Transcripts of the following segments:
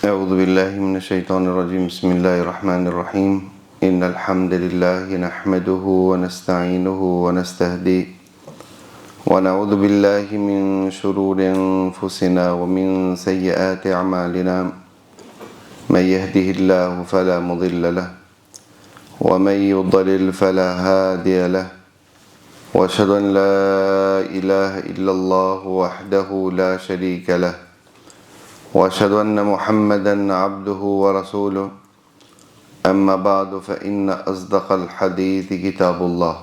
أعوذ بالله من الشيطان الرجيم بسم الله الرحمن الرحيم إن الحمد لله نحمده ونستعينه ونستهديه ونعوذ بالله من شرور أنفسنا ومن سيئات أعمالنا من يهده الله فلا مضل له ومن يضلل فلا هادي له وأشهد أن لا إله إلا الله وحده لا شريك له وأشهد أن محمدا عبده ورسوله أما بعد فإن أصدق الحديث كتاب الله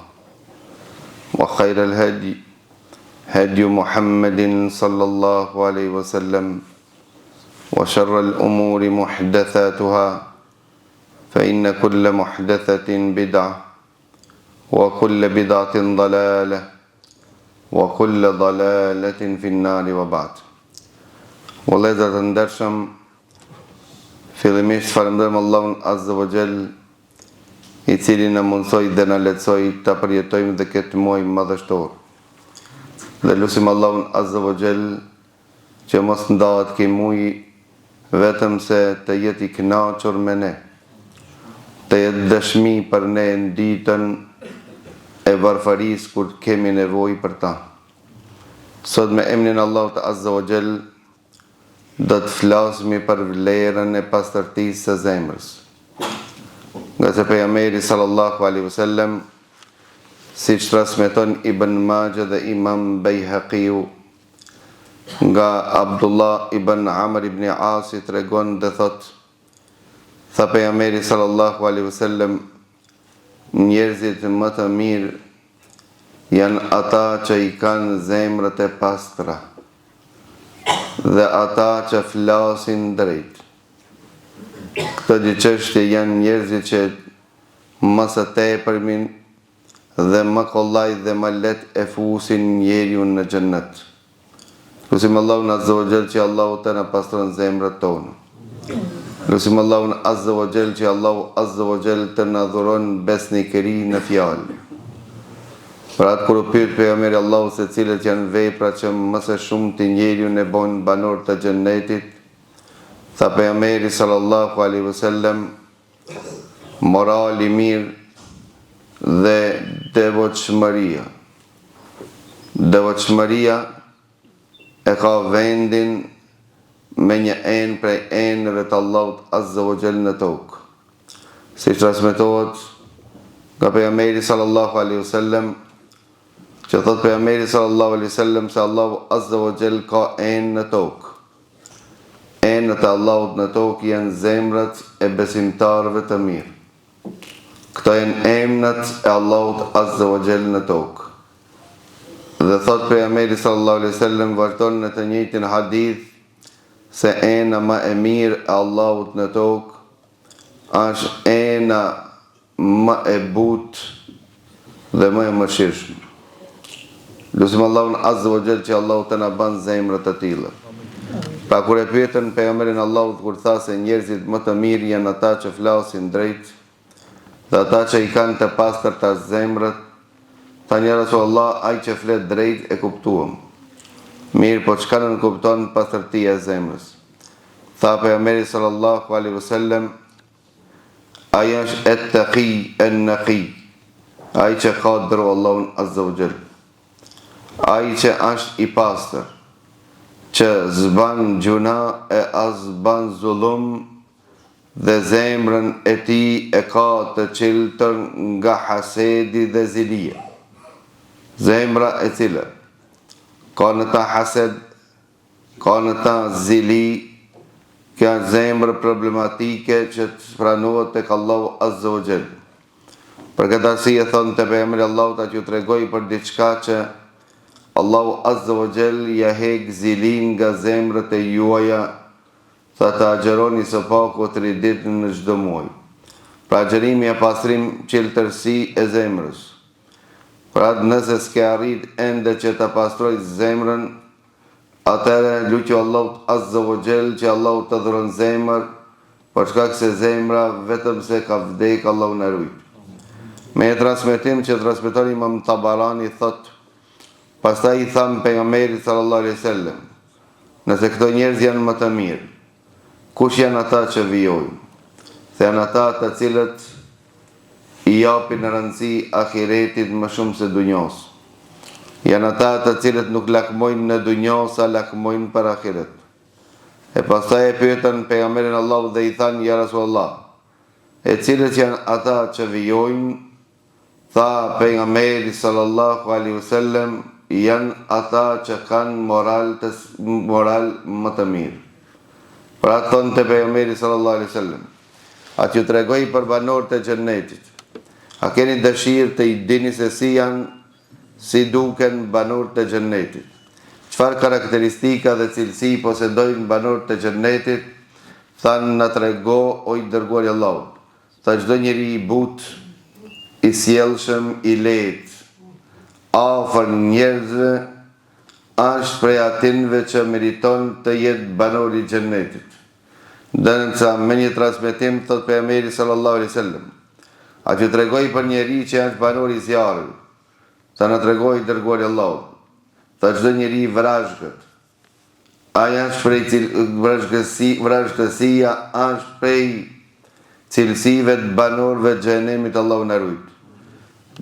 وخير الهدي هدي محمد صلى الله عليه وسلم وشر الأمور محدثاتها فإن كل محدثة بدعة وكل بدعة ضلالة وكل ضلالة في النار وبعد. Vëllezër të ndershëm, fillimisht falenderojmë Allahun Azza wa Jall, i cili na mundsoi dhe na lehtësoi ta përjetojmë dhe këtë muaj madhështor. Dhe lutim Allahun Azza wa Jall që mos ndahet ky muaj vetëm se të jetë i kënaqur me ne, të jetë dëshmi për ne në ditën e varfërisë kur kemi nevojë për ta. Sot me emrin Allahut Azza wa Jall do të flasmi për vlerën e pastërtisë së zemrës. Nga se pejgamberi sallallahu alaihi wasallam, siç transmeton Ibn Majah dhe Imam Baihaqi nga Abdullah ibn Amr ibn As, tregon dhe thot, tha pejgamberi sallallahu alaihi wasallam, njerëzit më të mirë janë ata që i kanë zemrat e pastra dhe ata që flasin drejt. Këto dy çështje janë njerëzit që më së tepërmin dhe më kollaj dhe më lehtë e fusin njeriu në xhennet. Lutim Allahun Azza wa Jall që Allahu të na pastron zemrat tona. Lutim Allahun Azza wa Jall që Allahu Azza wa Jall të na dhuron besnikëri në fjalë. Për atë kur u pyet pejgamberi Allahu se cilët janë veprat që më së shumti njeriu e bën banor të xhennetit, tha pejgamberi sallallahu alaihi wasallam, morali mirë dhe devotshmëria. Devotshmëria e ka vendin me një enë prej enëve të Allahut Azza wa Jall në tokë. Si transmetohet nga pejgamberi sallallahu alaihi wasallam, që thot pejgamberi sallallahu alaihi wasallam se Allahu Azza wa Jall ka enë në tokë. Enët e Allahut në tokë janë zemrat e besimtarëve të mirë. Këto janë emrat e Allahut Azza wa Jall në tokë. Dhe thot pejgamberi sallallahu alaihi wasallam, vërton në të njëjtin hadith se ena më e mirë e Allahut në tokë është ena më e butë dhe më e mëshirshme. Lutim Allahun Azza wa Jall që Allahu të na bën zemrat të tilla. Pra kur e pyetën pejgamberin Allahut kur tha se njerëzit më të mirë janë ata që flasin drejt dhe ata që i kanë të pastërta zemrat, tani ja Rasulullah, ai që flet drejt e kuptuam. Mirë, po çka nën kupton pastërtia e zemrës? Tha pejgamberi sallallahu alaihi wasallam, ai është at-taqi an-naqi, ai që ka dru Allahun Azza wa Jall. Ai që është i pastër, që zban gjuna e as ban zullum dhe zemrën e tij e ka të çeltër nga hasedi dhe zilia. Zemra e cila ka në ta hased, ka në ta zili, ka zemrë problematike që të pranohet tek Allahu Azza wa Jall. Për këtë arsye thonë te pejgamberi Allahut atë ju tregoj për diçka që Allahu Azza wa Jall ja hek zilin nga zemrët e juaja, tha të agjeroni së paku 3 ditë në çdo muaj. Pra agjerimi e pastrim qeltërsi e zemrës. Pra nëse s'ke arrit ende që të pastroj zemrën, atëherë lutju Allahut Azza wa Jall që Allahu të dhuron zemër, për shkak se zemra vetëm se ka vdek, Allahu na ruaj. Me transmetim që transmeton Imam Tabarani thot, pastaj i thamë pejgamberit sallallahu alaihi wasallam, nëse këto njerëz janë më të mirë, kush janë ata që vijojnë? Janë ata të cilët i japin rëndësi ahiretit më shumë se dunjos. Janë ata të cilët nuk lakmojnë në dunjos, sa lakmojnë për ahiret. E pastaj e pyetën pejgamberin Allahu dhe i thanë, ja Rasulullah, e cilët janë ata që vijojnë? Tha pejgamberi sallallahu alaihi wasallam, janë ata që kanë moral më të mirë. Pra thonë të pejgamberi sallallahu alaihi wasallam, a t'ju tregoj për banorët e xhennetit? A keni dëshirë të i dini se si duken banorët e xhennetit? Çfarë karakteristika dhe cilësi posedojnë banorët e xhennetit? Thanë, na trego o i dërguari i Allahut. Tha, çdo njeri i butë, i sjellshëm, i lehtë, afër njerëzve, është prej atinve që meriton të jetë banor i xhennetit. Dënca me një transmetim thot pejgamberi sallallahu alaihi wasallam, a t'ju tregoj për njeri që është banor i zjarrit? Sa na tregoi i dërguari i Allahut. Tha, çdo njeri i vrazhgët, ai është prej vrazhgësia është prej cilësive të banorëve të xhenemit, Allahu na ruaj.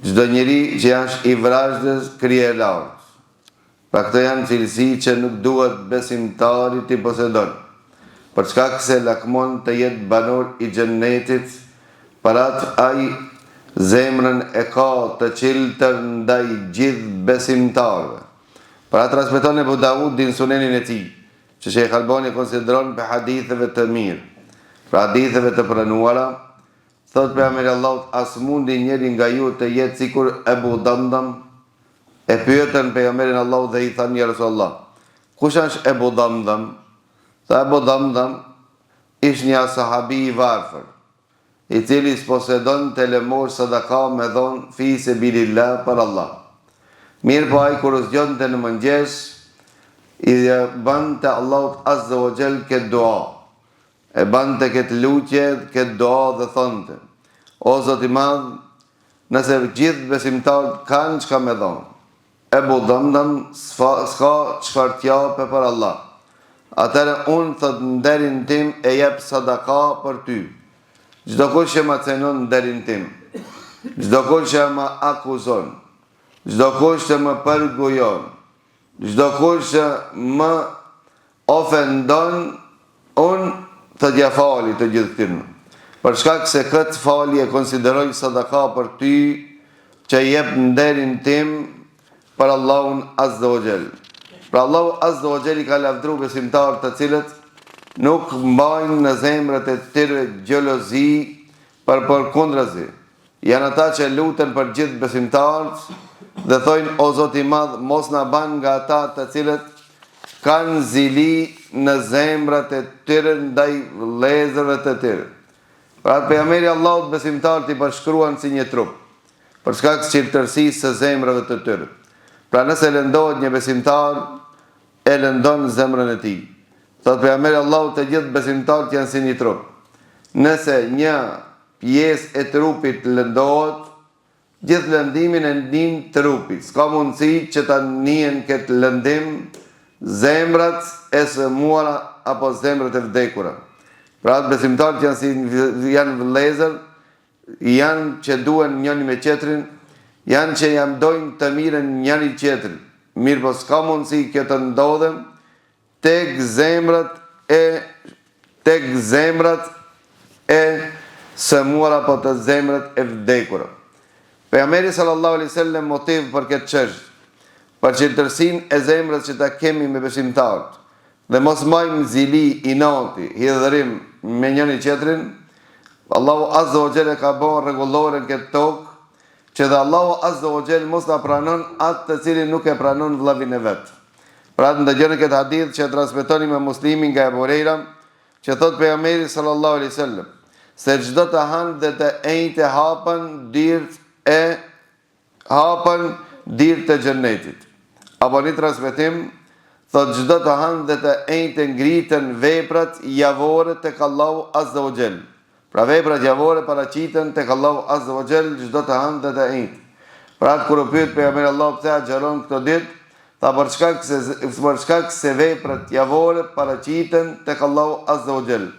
Çdo njeri që është i vrazhdës krije lart. Pra këto janë cilësi që nuk duhet besimtarit i posedon. Për shkak se lakmon të jetë banor i xhennetit, për atë ai zemrën e ka të qiltër ndaj gjithë besimtarëve. Për atë transmeton Abu Daudi në sunenin e tij, që Sheikh Albani konsideron për haditheve të mirë, për haditheve të pranuara, thot pejgamberi Allahut, as mundi njeri nga ju të jetë sikur Abu Damdam? E pyetën pejgamberin Allahut dhe i thanë, ja Rasulullah, kush është Abu Damdam? Tha, Abu Damdam ishte një sahabi i varfër, i cili posedon të lëmor sadaka me dhon fi sebilillah për Allah. Mirë po ai kur zgjonte në mëngjes, i bante Allahut azza wa jall këtë dua. E bante këtë lutje, këtë dua dhe thonte, o Zoti i Madh, nëse gjithë besimtarët kanë çka me dhon, Abu Damdam s'ka çfarë t'jape për Allah. Atëherë unë thot nderin tim e jep sadaka për ty. Çdo kush që më cenon nderin tim, çdo kush që më akuzon, çdo kush që më përgojon, çdo kush që më ofendon, unë të t'ja fali të gjithë këtyre. Për shkak se këtë falje konsideroj sadaka për ty, që jep nderin tim për Allahun azza wa jall. Pra Allahu azza wa jall i ka lavdru besimtarët të cilët nuk mbajnë në zemrat e tyre xhelozi për kundrazi. Janë ata që luten për gjithë besimtarët dhe thojnë, o Zoti i Madh, mos na ban nga ata të cilët kanë zili në zemrat e tyre ndaj vëllezërve të tyre. Pra pejgamberi Allahut besimtarët i bashkruan si një trup, për shkak të qiltërsisë së zemrave të tyre. Pra nëse lëndohet një besimtar, e lëndon zemrën e tij. Thot pejgamberi Allahut, të gjithë besimtarët janë si një trup. Nëse një pjesë e trupit lëndohet, gjithë lëndimin e ndin trupi. S'ka mundësi që ta njihen këtë lëndim zemrat e sëmuara apo zemrat e vdekura. Pra besimtarët janë vëllezër, janë që duhen njëri me tjetrin, janë që jam dojnë të mirën njëri tjetrin. Mirë po s'ka mundësi kjo të ndodhem tek zemrat e sëmuara apo të zemrat e vdekura. Pejgamberi sallallahu alaihi wasallam motiv për këtë çështje, për qiltërsinë e zemrës që ta kemi me besimtarët, dhe mos majmë zili, inati, hidhërim me njëri tjetrin, Allahu azza wa jalla ka bërë rregullore në këtë tokë, që dhe Allahu azza wa jalla mos na pranon atë të cilin nuk e pranon vëllabin e vet. Pra ndëgjoni këtë hadith që transmetoni me Muslimin nga Abu Huraira, që thot pejgamberi sallallahu alaihi wasallam, se çdo të hanë dhe të enjtë hapen dirë të xhennetit. Apo një transmetim thot çdo të hanë dhe të enjtë ngritën veprat javore tek Allahu azza wa jall. Pra veprat javore paraqiten tek Allahu azza wa jall çdo të hanë dhe të enjtë. Pra kur u pyet pejgamberi Allahu pse agjeron këto ditë, tha për shkak se veprat javore paraqiten tek Allahu azza wa jall.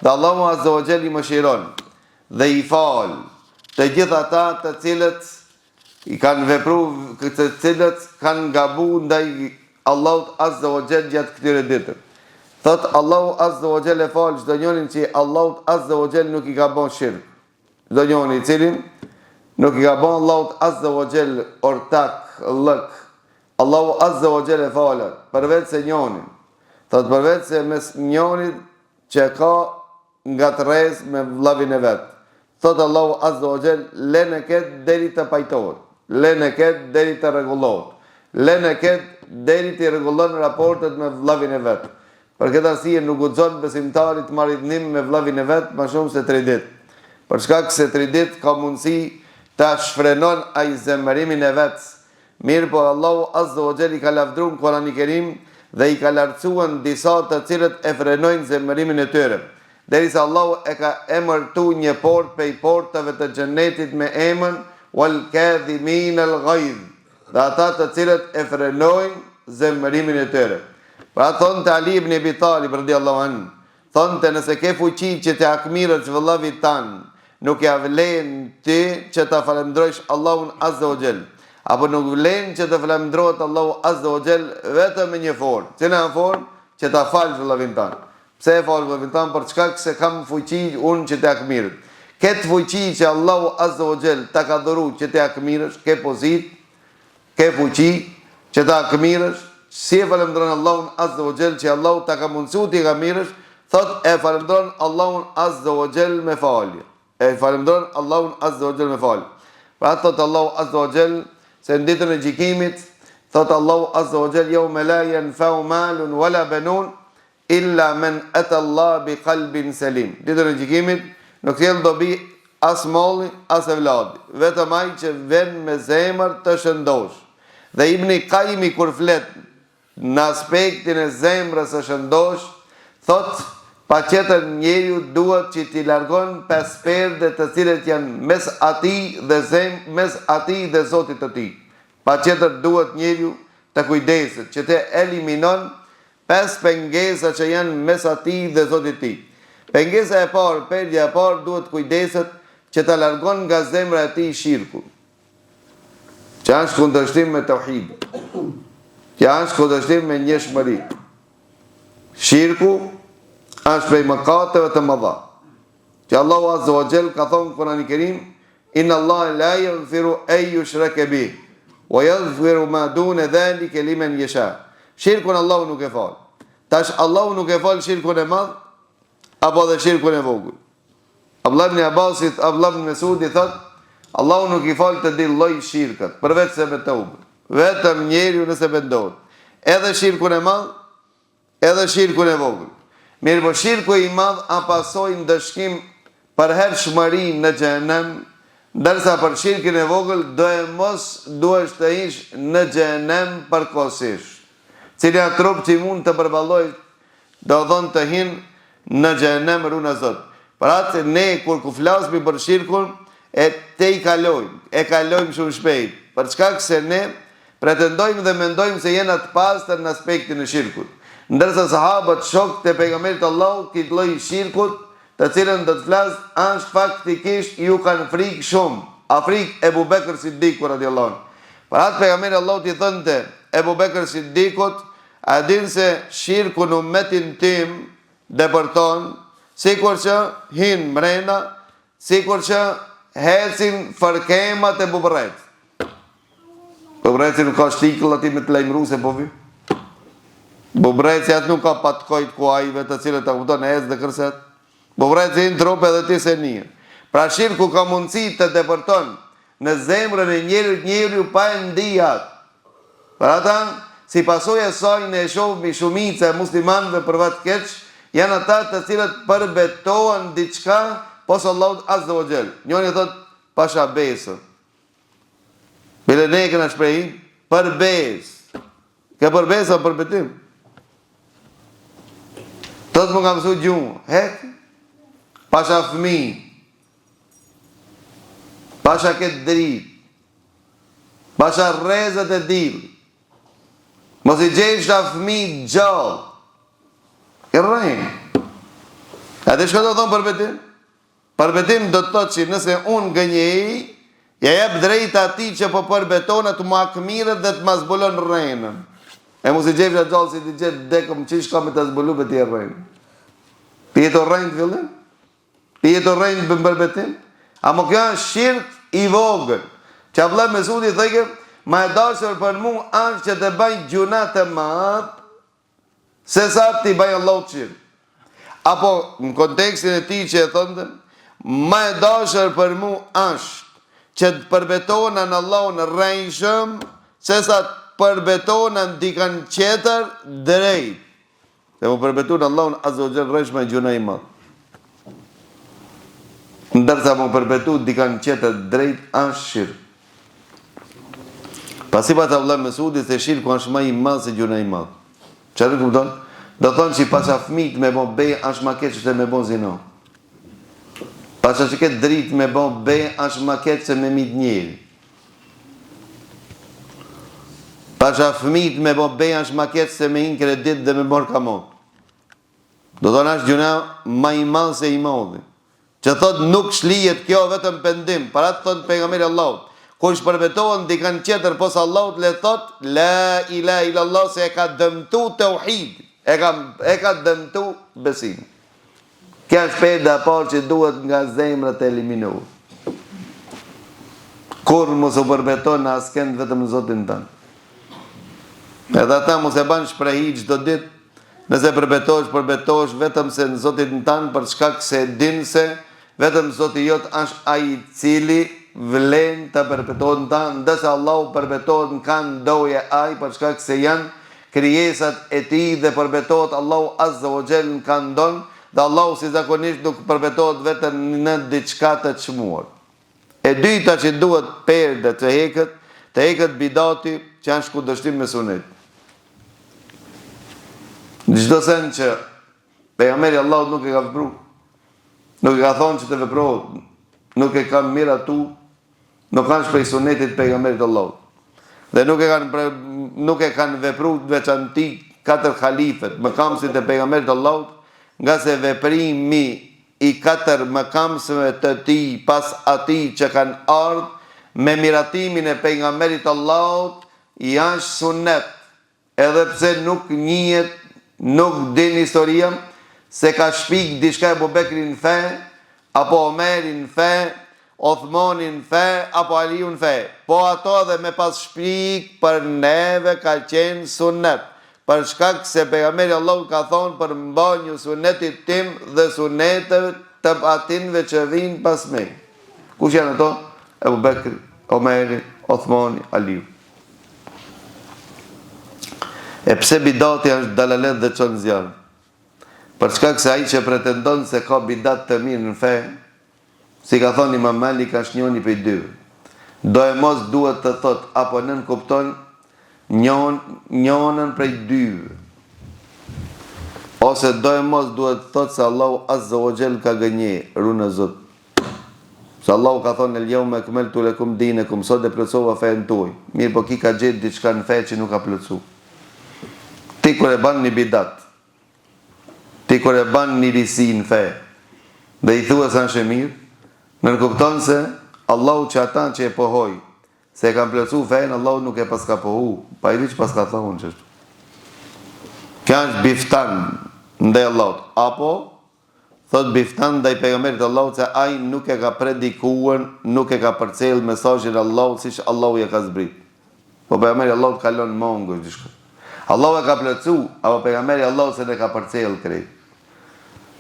Dhe Allahu Azza wa Jalla I mëshiron dhe I fal të gjithë ata të cilët I kanë vepruar, të cilët kanë gabuar ndaj Allahut Azza wa Jalla gjatë këtyre ditëve. Thot Allahu Azza wa Jalla fal çdo njerin që Allahut Azza wa Jalla nuk I ka bën shirk. Çdo njeri I cilin nuk I ka bën Allahut Azza wa Jalla ortak, lëk. Allahu Azza wa Jalla falet përveç se njonin. Thot përveç se mes njonit që ka nga të rrez me vllavin e vet. Thot Allahu Azza wa Jalla lene ket deri të pajtohet. Lene ket deri të rregullohet. Lene ket deri të rregullon raportet me vllavin e vet. Për këtë arsye nuk guxon besimtarit të marrë ndihmë me vllavin e vet më shumë se 3 ditë. Për shkak se 3 ditë ka mundësi ta shfrenon ai zemërimin e vet. Mirë po Allahu Azza wa Jalla I ka lavdruar në Kur'anin e Kerim dhe I ka lartësuar disa të cilët e frenojnë zemërimin e tyre. Derisa Allahu e ka emërtuar një portë prej portave të xhenetit me emrin wal kadhimin al ghayz. Dhe ata të cilët e frenojnë zemërimin e tyre. Pra thonë të Ali ibn Abi Talib radhiyallahu anhu, thonë të nëse ke fuqi që të akmirësh vëllavit tanë, nuk ja vlen ti që ta falendrojsh Allahun Azza wa Jall, apo nuk vlen që të falendrohet Allahu Azza wa Jall vetëm me një formë. Cila është formë? Që ta falësh vëllavin tanë. Pse e fal vëllavin tanë? Për çka se kam fuqi unë që të akmirët. Këtë fuqi që Allahu Azza wa Jall ta ka dhëruar që të akmirësh, ke pozit, ke fuqi që të akmirësh. Si e falendron Allahun Azza wa Jall që Allahu ta ka mundsuar ti gamirësh, thot e falendron Allahun Azza wa Jall me falje. E falendron Allahun Azza wa Jall me falje. Pra thot Allahu Azza wa Jall se në ditën e gjykimit, thot Allahu Azza wa Jall yawma la yanfa'u malun wala banun illa man ata Allah bi qalbin salim. Ditën e gjykimit nuk sjell dobi as molli as evladi, vetëm ai që vjen me zemër të shëndosh. Dhe Ibn Qayyim kur flet në aspektin e zemrës së shëndosh, thot paqetër njeriu duhet që t'i largon 5 perde të cilët janë mes atij dhe Zotit të tij. Paqetër duhet njeriu të kujdeset që të eliminon 5 pengesa që janë mes atij dhe Zotit të tij. Pengesa e parë, perdja e parë duhet kujdeset që të largon nga zemra e tij shirkun. Që është kundërshtim me tauhid. Që është kundërshtim me njëshmëri. Shirku është prej mëkateve të mëdha. Që Allahu Azza wa Jall ka thonë në Kur'anin e Kerim, inna Allah la yaghfiru an yushraka bih wa yaghfiru ma duna dhalika liman yasha. Shirkun Allahu nuk e fal. Tash Allahu nuk e fal shirkun e madh apo dhe shirkun e vogël. Abdullah ibn Abbasit, Abdullah ibn Mesudi thot, Allahu nuk I fal të di lloj shirkët, përveç se me tauba. Vetëm njeriu nëse vendohet. Edhe shirkun e madh, edhe shirkun e vogël. Mirë po shirku I madh a pasoj ndëshkim për hershmëri në xhenem, ndërsa për shirkin e vogël duhesh të ish në xhenem përkohësisht. Cili trup që mund të përballoj do thonë të hin në xhenem runa Zot. Për atë ne kur ku flasmi për shirkun e kalojmë shumë shpejt. Për çka se ne pretendojmë dhe mendojmë se jena të pastër në aspektin e shirkut. Ndërsa sahabët shokët e pejgamberit Allahu këtë lloj shirkut, të cilën do të flas, është faktikisht ju kanë frikë shumë. A frikë Ebu Bekr Siddiku radhiyallahu anhu. Për atë pejgamberi Allahu I thonte Ebu Bekr Siddikut, a din se shirku në ummetin tim depërton, sikur që hin mrena, sikur që hecin fërkemat e bubret. Bubreci nuk ka shtikëll ati me të lajmëru se po vi. Bubreci atë nuk ka patkojt kuajve të cilët të kupton e ecë dhe kërset. Bubreci në trup edhe ti se një. Pra shirku ka mundësi të depërton në zemrën e njeriu pa e ndijat. Për ata, si pasojë e saj në e shohmi shumica e muslimanëve për vetë keq, janë ata të cilët përbetohen diçka posë Allahut Azza wa Jall. Njëri thot pasha besë. Bile ne këna shprehin për besë. Ke për besë o për betim? Tot më ka mësu gjumë. Hek? Pasha fëmi. Pasha këtë dritë. Pasha rezët e dilë. Mos I gjejsh ta fëmi gjallë. Ke rrejnë. Atë shko do thonë përbetim? Përbetim do të thotë që nëse unë gënjej, ja jep drejt atij që po përbeton të më akmirët dhe të më zbulon rrenën. E mos i gjejmë atë gjallë si ti gjet dekëm çish ka me të zbulu për ti rrenë. Ti jetë rrenë të fillim? Ti jetë rrenë për përbetim? Amo kjo është shirk i vogël. Që Abdullah Mesudi thëke, ma e dashur për mu është që të bëj gjuna të madh, se sa ti bëj Allahut shirk. Apo në kontekstin e tij që e thonte, ma e dashur për mu është që të përbetonan Allahun rrejshëm, se sa të përbetonan dikan tjetër drejt. Dhe mu përbetun Allahun azza wa jalla rrejshëm e gjuna i madh. Ndërsa mu përbetu dikan tjetër drejt është shirk. Pasipat Abdullah Mesudi se shirku është më i madh se gjuna i madh. Çfarë kupton? Do thonë që pasha fëmijët me bon bej është ma keq se me bon zina. Pasha që ketë dritë me bon bej është ma keq se me mit njeri. Pasha fëmijët me bon bej është ma keq se me hin kredit dhe me bor kamot. Do thonë është gjuna më i madh se i madhi. Që thot nuk shlijet kjo vetëm pendim, para të thot pejgamberi Allahut. Kur shpërbetohen dikan tjetër pos Allahut le thot la ilaha illallah se e ka dëmtu tauhid, e ka dëmtu besim. Kjo është pejda parë që duhet nga zemrat e eliminohu. Kur mos u përbeton në askend vetëm në Zotin tënd. Edhe ata mos e ban shprehi çdo ditë, nëse përbetosh vetëm se në Zotin tënd për shkak se din se vetëm Zoti jot është ai i cili vlen të përbetohet ta, ndërsa Allahu përbetohet në kanë doje ai për shkak se janë krijesat e tij dhe përbetohet Allahu azza wa jall në kanë don, dhe Allahu si zakonisht nuk përbetohet vetëm në diçka të çmuar. E dyta që duhet perde të heket bidati që janë shkundërshtim me sunet. Çdo sen që pejgamberi Allahut nuk e ka vepruar, nuk e ka thonë që të veprohet, nuk e kanë miratu, nuk kanë shprej sunetit pejgamberit Allahut. Dhe nuk e kanë vepruar veçanti 4 halifet, mëkamësit e pejgamberit Allahut, nga se veprimi i 4 mëkamësve të tij pas atij që kanë ardhur me miratimin e pejgamberit Allahut janë sunet, edhe pse nuk njihet, nuk din historia se ka shpik diçka Abu Bekrin në fe, apo Omerin në fe, Othmanin në fe, apo Aliun në fe. Po ato dhe me pas shpik për neve ka qenë sunet, për shkak se pejgamberi Allahu ka thonë për mbanju sunetit tim dhe sunetet të atinve që vinë pas me. Kush janë ato? Abu Bekri, Omeri, Othmani, Aliu. E pse bidati është dalalet dhe çon zjarr? Për shkak se ai që pretendon se ka bidat të mirë në fe, si ka thonë Imam Malik, është njëri prej dyve. Do e mos duhet të thot apo nën kupton njënën prej dyve. Ose do e mos duhet të thot se Allahu azza wa jall ka gënje, runë Zot. Se Allahu ka thonë el yawma akmaltu lakum dinakum, sot e plotësova fen tuaj. Mirë, po ki ka gjetë diçka në fe që nuk ka plotësuar. Ti kur e ban një bidat, ti kur e ban një risi në fe, dhe i thua sa në mirë, nërkupton se Allahu që ata që e pohoj, se e kam plëcu fejnë, Allahu nuk e pas ka pohu, pa i vi që pas ka thonë qështu. Kja është biftan ndaj Allahut, apo thot biftan ndaj pejgamberit Allahut se ai nuk e ka predikuar, nuk e ka përcjell mesazhin e Allahut siç Allahu e ka zbrit. Po pejgamberi Allahut kalon mongo diçka. Allahu e ka plotsu, apo pejgamberi Allahut se ne ka përcjell krejt.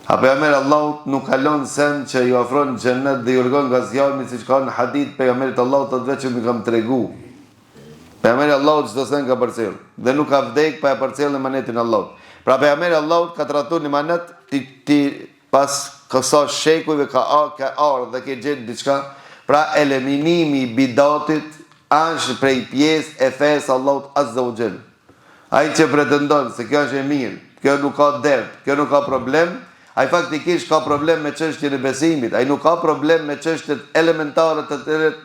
A pejgamberi Allahut nuk kalon sen që i ofron xhennet dhe i urgon nga zjarmi siç ka në hadith pejgamberit Allahut thotë vetë më kam tregu. Pejgamberi Allahut çdo sen ka përcjell dhe nuk ka vdek pa e përcjellë në manetin Allahut. Pra pejgamberi Allahut ka tratuar në manet ti pas kësa shekujve ka ardhur dhe ke gjetë diçka, pra eliminimi i bidatit është prej pjesë e fesë Allahut azza wa jall. Ai që pretendon se kjo është e mirë, kjo nuk ka dert, kjo nuk ka problem, ai faktikisht ka problem me çështjen e besimit, ai nuk ka problem me çështjet elementare të cilat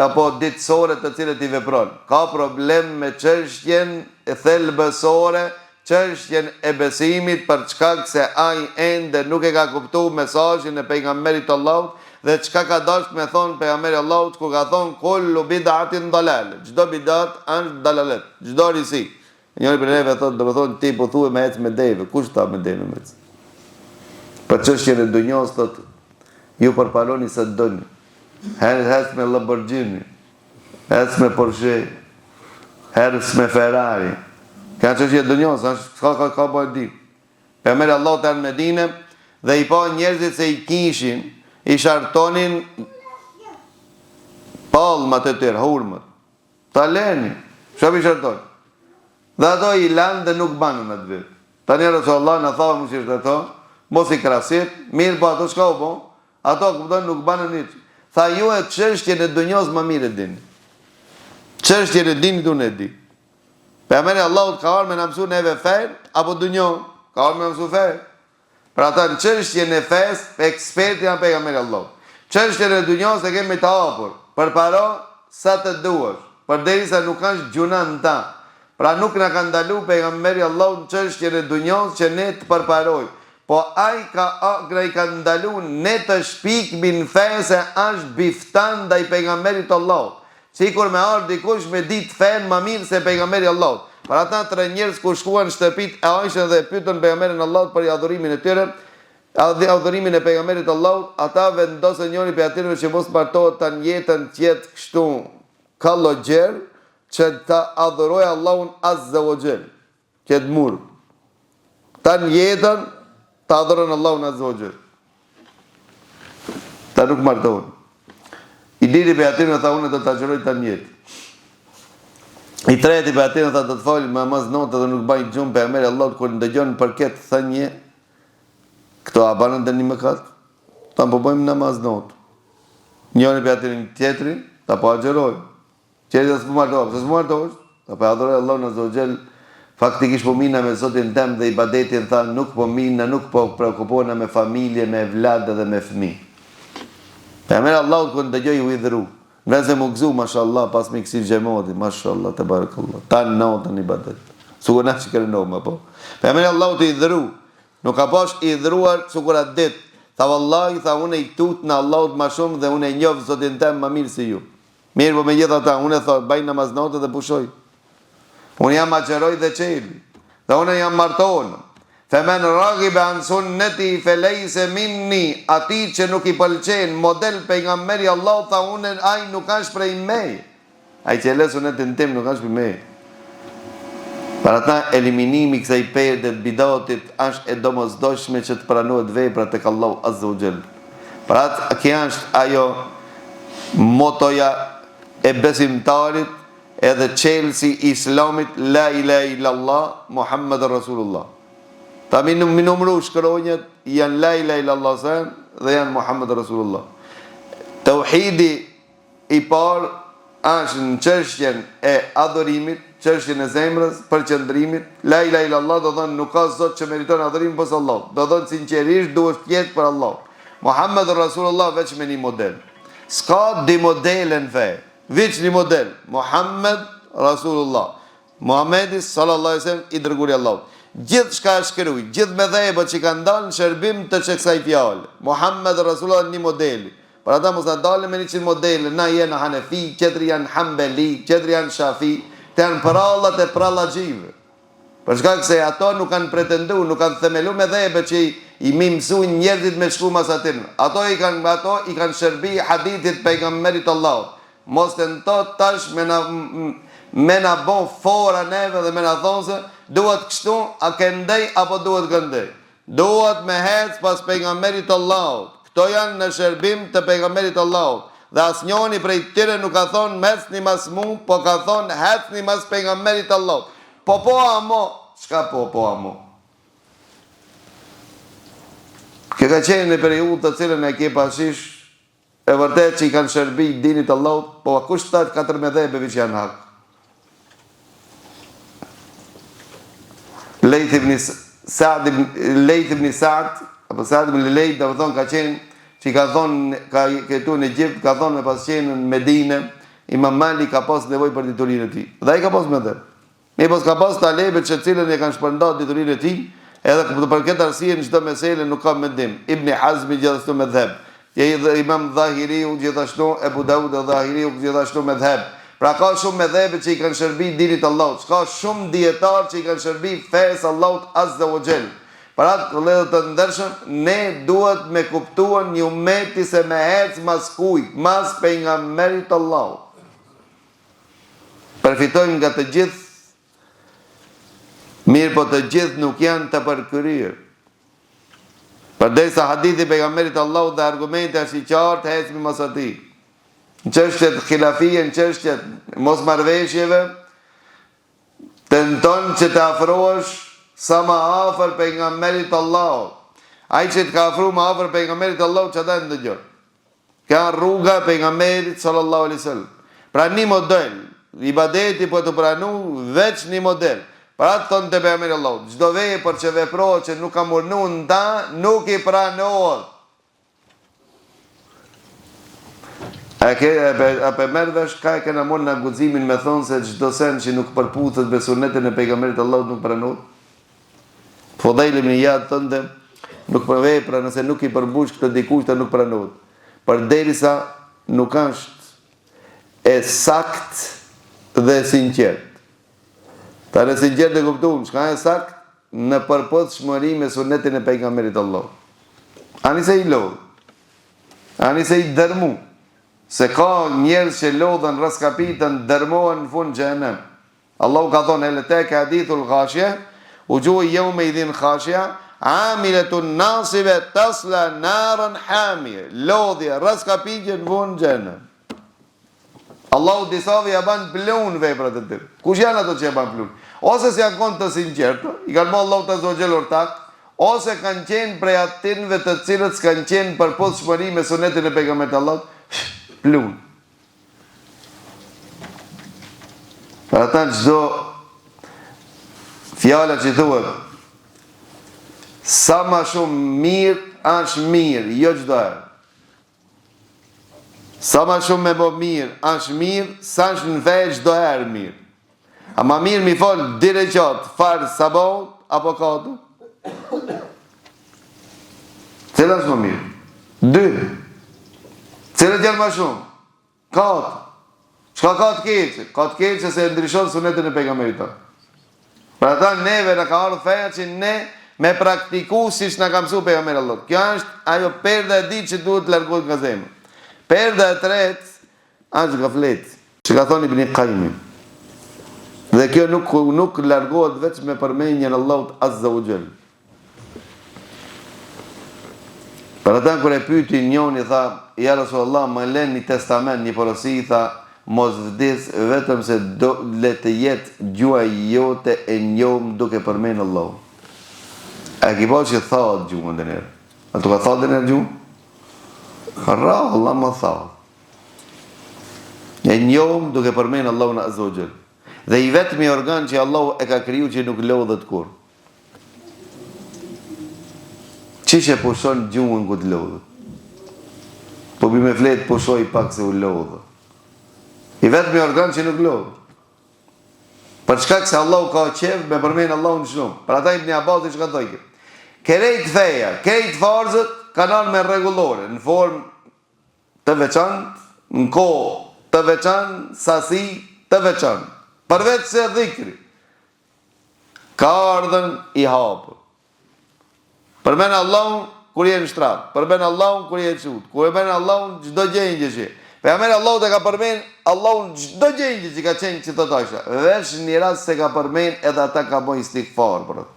apo ditësore të cilat i vepron. Ka problem me çështjen e thelbësore çështjen e besimit për shkak se ai ende nuk e ka kuptuar mesazhin e pejgamberit Allahut dhe çka ka dashur me thon pejgamberi Allahut ku ka thon kullu bid'atin dalal. Çdo bidat është dalalet, çdo risi. Njëri për neve thot, do të thonë ti po thuaj me ec me deve. Kush tha me deve me ec? Për çështjen e dunjos thot ju përparoni se doni. Herë me Lamborghini, herë me Porsche, herë me Ferrari. Ka çështje dunjos, ka bëj di. Pejgamberi Allahu te në Medinë dhe i pa njerëzit se i kishin, i shartonin palmat e tyre, hurmët. Ta leni, çfarë i sharton? Dhe ato i lanë dhe nuk banën atë vetë. Tani Rasulullah na tha më çështë ato, mos i krahasit, mirë po ato çka u bë? Ato kupton nuk banën hiç. Tha ju e çështjen e dunjos më mirë dini. Çështjen e dinit unë e di. Pejgamberi Allahut ka ardhur me na mësua neve fen apo dunjon? Ka ardhur me mësua fen. Pra ata në çështjen e fes, eksperti janë pejgamberi Allahut. Çështjen e dunjos e kemi të hapur. Përparo sa të duash, përderisa nuk kanë gjuna në ta. Pra nuk na ka ndalu pejgamberi Allahut në çështjen e dunjos që ne të përparojmë. Po ai ka ndalu ne të shpikmin fen se është biftan ndaj pejgamberit Allahut. Sikur me ardh dikush me ditë fen më mirë se pejgamberi Allahut. Për ata tre njerëz ku shkuan në shtëpitë e Aishës dhe pyetën pejgamberin Allahut për adhurimin e tyre, adhurimin e pejgamberit Allahut, ata vendosën njëri prej atyre që mos martohet tan jetën të jetë kështu kallogjer, që ta adhuroj Allahun Azza wa Jall. Këtë mur. Tan jetën ta adhuron Allahun Azza wa Jall. Ta nuk martohen. I diri për atyre në tha unë do të agjeroj të njetë. I treti për atyre në tha do të fali me namaz notë dhe nuk bajnë gjumë për emeri Allah kër ndëgjonë për këtë tha një. Këto a banën dhe një mëkat. Ta po bëjmë namaz notë. Njëri për atyre një tjetëri, ta po agjeroj. Qëri dhe së përmartohë. Se së përmartohë, ta po adhuroj Allah në zogjel. Faktikisht po mina me zotin tem dhe i badetin tha nuk po mina, nuk po preokupona me familje, me vlade dhe me fëmi. Pejgamberi Allahut kur dëgjoi u idhru. Nëse më gëzu, mashallah, pas me kësir gjemodi, mashallah, te barakallah. Ta natën ibadet. Suguna që kërë nëmë, po. Pejgamberi Allahut i idhru. Nuk ka pash i idhruar sukur atë ditë. Tha vallahi, tha unë i tut në Allahut ma shumë dhe unë e njoh zotin tem më mirë se ju. Mirë, po me gjitha ta, unë e thot, baj namaz natë dhe pushoj. Unë jam agjeroj dhe qeli. Dhe unë jam martonë. Femen ragibe anë sunneti felejse minni, ati që nuk i pëlqen model pejgamberi Allah, tha unë aj nuk është prej mej. Aj që e le sunnetin tim nuk është prej mej. Për ata eliminimi kësaj perde të bidatit është e domosdoshme që të pranohet vepra tek Allahu Azza wa Jall. Për atë kjo është ajo motoja e besimtarit edhe çelësi i Islamit, la ilaha illallah Muhammadur Rasulullah. Ta mi numru shkronjët, janë la ilaha illallah dhe janë Muhammed Rasulullah. Tauhidi i parë është në çështjen e adhurimit, çështjen e zemrës, përqendrimit. La ilaha illallah do thonë nuk ka zot që meriton adhurim pas Allah. Do thonë sinqerisht duhet të jetë për Allah. Muhammed Rasulullah veç me një model. S'ka di modele në fe. Veç një model. Muhammed Rasulullah. Muhammedi sallallahu alaihi wasallam i dërguari i Allahut. Gjithë shka është shkruaj, gjithë me dhejbët që kanë dalë në shërbim të që kësaj fjallë. Muhammed Rasulullah një modeli. Për ata mos në dalë me 100 modeli, na jenë Hanefi, qëtëri janë Hambeli, qëtëri janë Shafi, të janë prallat e prallagjive. Për shka këse ato nuk kanë pretendu, nuk kanë themelu me dhejbët që i mimësu njerëzit me shku mas atin. Ato i kanë shërbi hadithit pejgamberit Allahut. Mos të në to tash me na bon fora neve dhe me na thonë se duhet kështu, a këndej apo duhet këndej. Duhet me hec pas pejgamberit Allahut. Këto janë në shërbim të pejgamberit Allahut. Dhe asnjëri prej tyre nuk ka thonë hecni mas mu, po ka thonë hecni mas pejgamberit Allahut. Po amo, çka po amo? Kjo ka qenë në periudhë të cilën e ke pashish e vërtet që i kanë shërbi dinit Allahut, po kush thot 14 dhëbeve që janë hak. Lejth ibn Sa'd, apo Sa'd ibn Lejth, do të thonë ka qenë, që ka thonë, ka këtu në Egjipt, ka thonë me pas qenë në Medinë, Imam Malik ka pas nevojë për diturinë e tij. Dhe ai ka pas me dhe. Mi pas ka pas talebet që cilën e kanë shpërndat diturinë e tij, edhe për këtë arsye në çdo meselë nuk ka mendim. Ibn Hazmi gjithashtu me dhëb. Imam Dhahiriu gjithashtu, Ebu Daud Dhahiriu gjithashtu me dhëb. Pra ka shumë me dhebe që i kanë shërbi dinit Allahut. Ka shumë dietar që i kanë shërbi fesë Allahut Azza wa Jall. Pra të vëllezër të ndershëm, ne duhet me kuptuan një ummeti se me ec mas kujt, mas pejgamberit Allahut. Përfitojmë nga të gjithë, mirë po të gjithë nuk janë të përkryer. Përderisa hadithi pejgamberit Allahut dhe argumente është i qartë, ecmi mas atij. Në çështjet khilafie, në çështjet mosmarrveshjeve, tenton që të afrohesh sa më afër pejgamberit Allahut. Ai që të ka afruar më afër pejgamberit Allahut, çfarë ndëgjon? Ka rruga e pejgamberit sallallahu alaihi wasallam. Pra një model, ibadeti po të pranu veç një model. Pra të thonë të pejgamberit Allahut, çdo vepër që veprohet që nuk ka murnu nda, nuk i pranohet. A për mërvesh ka e kena morë në guximin me thonë se çdo sen që nuk përputhet me sunetin e pejgamberit Allahut nuk pranohet. Fudhejl ibn Iyad thënde, nuk përvepra nëse nuk i përmbush këtë dikush të nuk pranohet. Përderisa nuk është e sakt dhe sinqert. Ta në sinqert e kuptuam, çka e sakt në përputhshmëri me sunetin e pejgamberit Allahut. Ani se i lodh, ani se i dërmu. Se ka njerëz që lodhen raskapitën, dërmohen në fund xhenem. Allahu ka thonë elete ka hadithul ghashia, wujuh yawma idhin khashia, amilatun nasiba tasla naran hamia. Lodhje raskapitën në fund xhenem. Allahu disave ja ban plun veprat e tyre. Kush janë ato që ja ban plun? Ose se janë konë të sinqertë, i kanë bërë Allahu të zogjel ortak, ose kanë qenë prej atinve të cilët s'kanë qenë përputhshmëri me sunetin e pejgamberit Allahut. Plun. Për ata çdo fjala që thuhet sa më shumë mirë është mirë, jo çdo herë. Sa më shumë me bo mirë është mirë, sa është në fejë çdo herë mirë. A ma mirë mi folë dire qatë, farë sabot, apo katu? Cëla është më mirë? 2. Cilët janë më shumë? Katë. Çka ka të keqe? Ka të keqe se ndryshon sunetin e pejgamberit. Për ata neve në ka ardhur feja që ne me praktiku siç na ka mësuar pejgamberi Allah. Kjo është ajo perda e dytë që duhet të largohet nga zemra. Perda e tretë është gaflet, që ka thonë Ibn Qayyim. Dhe kjo nuk largohet vetëm me përmendjen e Allahut Azza wa Jall. Për ata kur e pyeti njëri tha, ja Rasulullah, më lën një testament, një porosi, tha, mos vdes vetëm se do le të jetë gjua jote e njohëm duke përmend Allahun. A ki po që thot gjuhën dhe njerë? A tu ka thot dhe njerë gjuhën? Ra, Allah më thot. E njohëm duke përmend Allahun Azza wa Jall. Dhe i vetëmi organ që Allahu e ka kriju që nuk lodhet kur. Qishe pushon gjuhën ku të lodhët? Po bi me fletë pushoj pak se u lodhë. I vetëmi organ që nuk lodhë. Për shkak se Allahu ka qef me përmenë Allahu në shumë. Për ata Ibn Abbas që ka dojke. Kerejt feja, kerejt farzët kanë me regulore, në formë të veçantë, në kohë të veçantë, sasi të veçantë. Përveç se dhikri. Ka ardhen i hapë. Përmen Allahun kur je në shtrat, përmen Allahun kur je në qut, përmen Allahun çdo gjendje që. Pejgamberi Allahut e ka përmen Allahun çdo gjendje që ka qenë që të tasha. Veç një rast se ka përmen edhe ata ka bën istighfar për atë.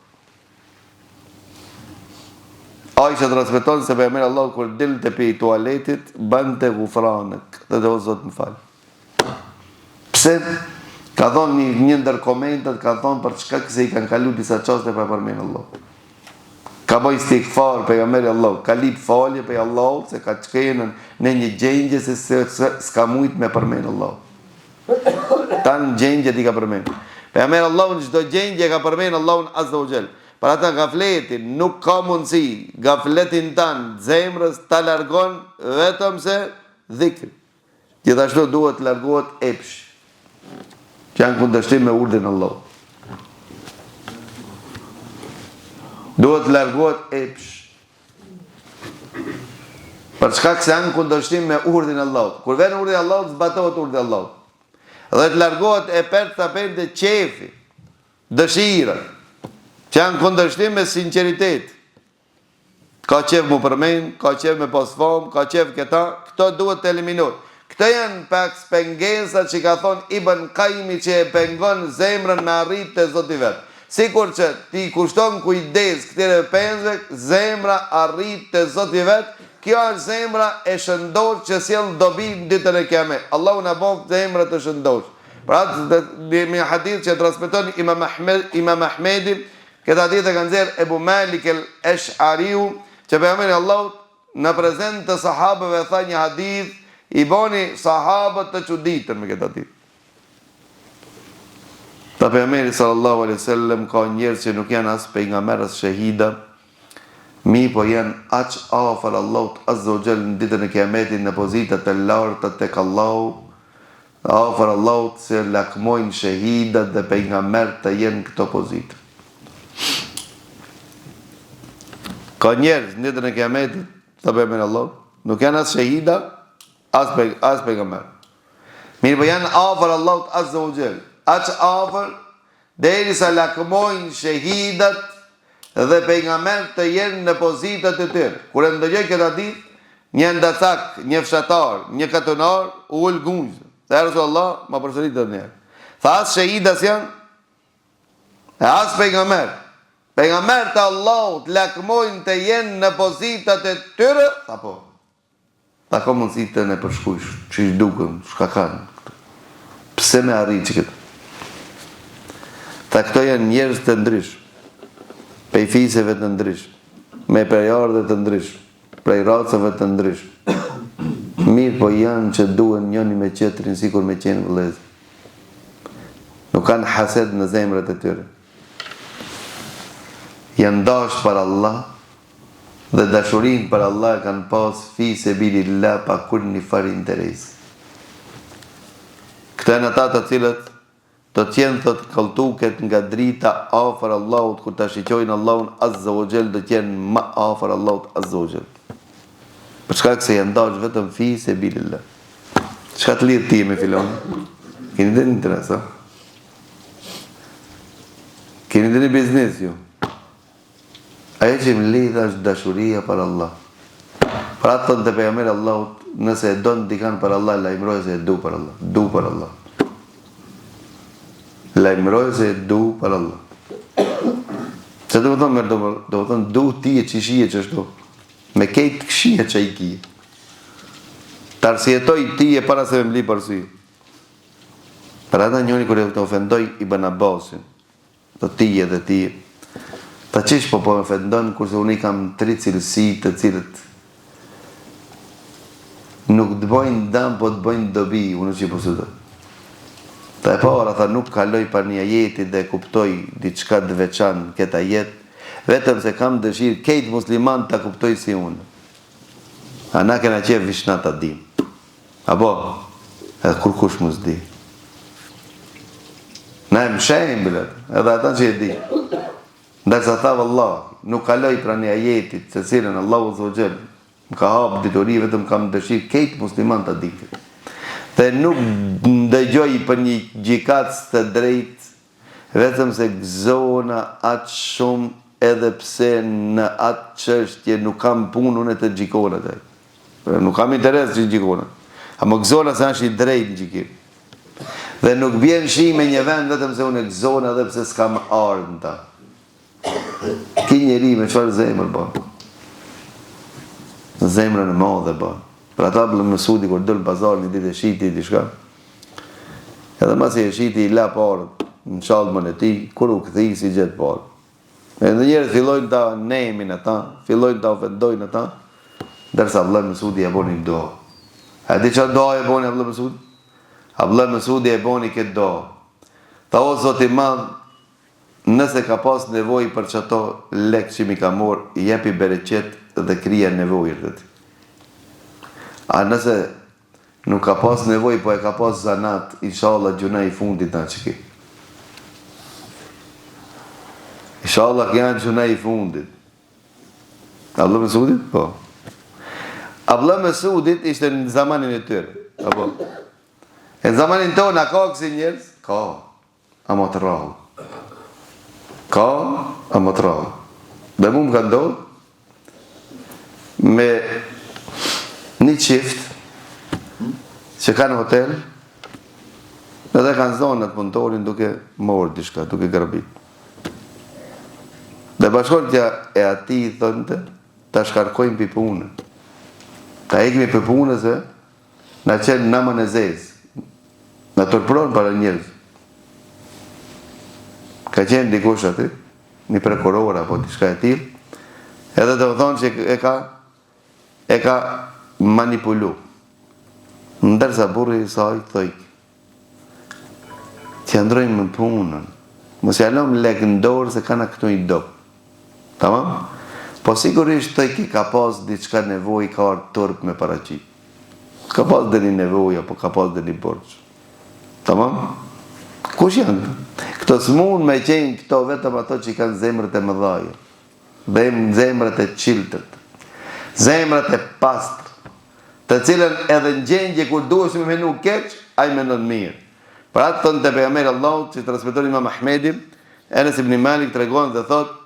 Aisha transmeton se pejgamberi Allahut kur dilte pe tualetit bante gufranek, dhe o Zot më fal. Pse? Ka thonë një ndër komentat, ka thonë për çka se i kanë kalu disa çaste pa përmen Allahut. Ka bëj istighfar pejgamberi Allahut, ka lip falje pe Allahut se ka çkenën në një gjendje se s'ka mujt me përmend Allahut. Tan gjendje ti ka përmend. Pejgamberi Allahut çdo gjendje ka përmend Allahun Azza wa Jall. Për ata gafletin nuk ka mundësi, gafletin tan zemrës ta largon vetëm se dhikri. Gjithashtu duhet të largohet epsh. Që janë kundërshtim me urdhën e Allahut. Duhet largohet epsh. Për shkak se janë kundërshtim me urdhin e Allahut. Kur vjen urdhi i Allahut, zbatohet urdhi i Allahut. Dhe të largohet e për të apel dhe qefi, dëshira, që janë kundërshtim me sinceritet. Ka qef mu përmen, ka qef me pas fam, ka qef këto duhet të eliminohet. Këto janë pak pengesat që ka thonë Ibn Qayyimi që e pengon zemrën me arrit të Zoti vet. Sikur që ti kushton kujdes këtyre penzëve, zemra arrit të Zoti vet. Kjo është zemra e shëndosh që sjell dobi në ditën e Kiamet. Allahu na bëf zemra të shëndosh. Pra atë me hadith që transmeton Imam Ahmedi, këtë hadith e ka nxjerr Ebu Malik el-Ash'ariu, që pejgamberi Allahut në prezant të sahabëve tha një hadith, i boni sahabët të çuditën me këtë hadith. Ta pejgamberi sallallahu alaihi wasallam ka njerëz që nuk janë as pejgamber as shahida, mi po janë aq afër Allahut azza wa jall në ditën e Kiametit në pozitat e larta tek Allahu, afër Allahut se lakmojnë shahidat dhe pejgamberët të jenë këto pozitë. Ka njerëz në ditën e Kiametit, ta bëjmë Allah, nuk janë as shahida, as pejgamber. Mirë po janë afër Allahut azza wa jall, aq afër derisa lakmojnë shahidat dhe pejgamberët të jenë në pozitat e tyre. Kur e ndëgjoj këtë hadith, një ndacak, një fshatar, një katonar, u ul gungë. Dhe Rasulullah ma përsërit edhe një herë. Tha as shahidas janë, e as pejgamber. Pejgamberët e Allahut lakmojnë të jenë në pozitat e tyre, tha po. Ta ka mundësi të ne përshkujsh, që i duken, shka kanë. Pse me arrit që këtë? Ta këto janë njerëz të ndrysh, prej fiseve të ndrysh, me prejardhe të ndrysh, prej racëve të ndrysh. Mirë po janë që duen njëni me qetrin sikur me qenë vëllezër. Nuk kanë hased në zemrët e tyre. Janë dash për Allah dhe dashurin për Allah kanë pas fi se bilillah pa kur një farë interes. Këta janë ata të cilët të tjenë të këlltuket nga drita afër Allahut, kur të shiqojnë Allahun azza wa jall dhe tjenë ma afër Allahut azza wa jall. Për shkak se janë dash vetëm fi se bilillah. Çka të lidh ti me filon? Keni dhe një interes, a? Keni dhe një biznes ju? Ajo që më lidh është dashuria për Allah. Pra të të pejgamberi Allahut, nëse e donë dikan për Allah, lajmëroj se e du për Allah. Du për Allah. Lajmëroj se e du për Allah. Që do më thonë mërë, do më thonë du ti e qishije që shto. Me kejtë këshije që i kije. Ta arsjetoj ti e para se me mli përsi. Për ata njëri kër e të ofendoj i Ibn Abbasin, të tije dhe tije, ta qish po me ofendon kurse unë i kam 3 cilësi të cilët nuk të bojnë dam, po të bojnë dobi, unë që i përsutë. Ta e para, tha nuk kaloj për një ajeti dhe kuptoj diçka të veçan këta jetë, vetëm se kam dëshirë kejtë musliman të kuptoj si unë. A na kena qef vishna të dim. Apo, edhe kur kush mu s'di. Na e më shenë bilet, edhe ata që e di. Ndërsa thavë Allah, nuk kaloj pra një ajetit, se cilën Allahu Zogjel, më ka hapë ditori, vetëm kam dëshirë kejtë musliman të dikët. Dhe nuk ndëgjoj për një gjikatës të drejt, vetëm se gëzona atë shumë, edhe pse në atë çështje nuk kam punë unë të gjikona të. Nuk kam interes që gjikona. A më gëzona se është i drejt në gjikim. Dhe nuk bjen shi me një vend vetëm se unë e gëzona edhe pse s'kam ardhë në ta. Ki njeri me qëfar zemër banë. Zemrën e madhe banë. Për ata bëllë Mesudi kur dëllë bazar një ditë e shiti i shka. Edhe masi e shiti i la parë në shalmën e ti, kur u këthi si gjithë parë. Edhe njerët fillojnë ta nemin ata, fillojnë ta ofendojnë ata, dërsa Abdullah Mesudi e boni do. A di që do e boni Abdullah Mesudi? Abdullah Mesudi e boni këtë do. Ta o Zoti madh, nëse ka pas nevoj për që ato lek që mi ka morë, i jepi bereqet dhe krija nevojër dhe ti. A nëse nuk ka pas nevoj, po e ka pas zanat, inshallah gjuna i fundit në që ki. Inshallah janë gjuna I fundit. Abdullah Mesudit? Po. Abdullah Mesudit ishte në zamanin e tyre. Apo. E në zamanin tonë, a ka kësi njerës? Ka. A më të rrallë. Ka, a më të rrallë. Dhe mu më ka ndodhë me një qift që ka në hotel edhe kanë zonat punëtorin duke morë dishka, duke gërbit. Dhe bashkërtja e ati I thënte ta shkarkojmë për punë. Ta ikmi për punë se na qenë namën e zezë. Na tërpëron para njerëz. Ka qenë dikush aty, një prokuror apo diçka e tillë, edhe të thonë që e ka manipulu. Ndërsa burri I saj thoi, që ndrojmë në punën, mos ja lëm lek në dorë se kana këtu I do. Tamam? Po sigurisht thoi ki ka pas diçka nevojë, ka ardhur turp me paraqit. Ka pas dhe një nevojë apo ka pas dhe një borxh. Tamam? Kush janë? Këto s'mund me qenë këto vetëm ato që I kanë zemrët e mëdhaja. Dhe zemrët e qiltët. Zemrët e pastër. Të cilën edhe në gjendje kur duhesh me menu keq, ai mendon mirë. Për atë thënë të pejgamberi Allahut, që transmeton Imam Ahmedi, Enes ibn Malik tregon dhe thot,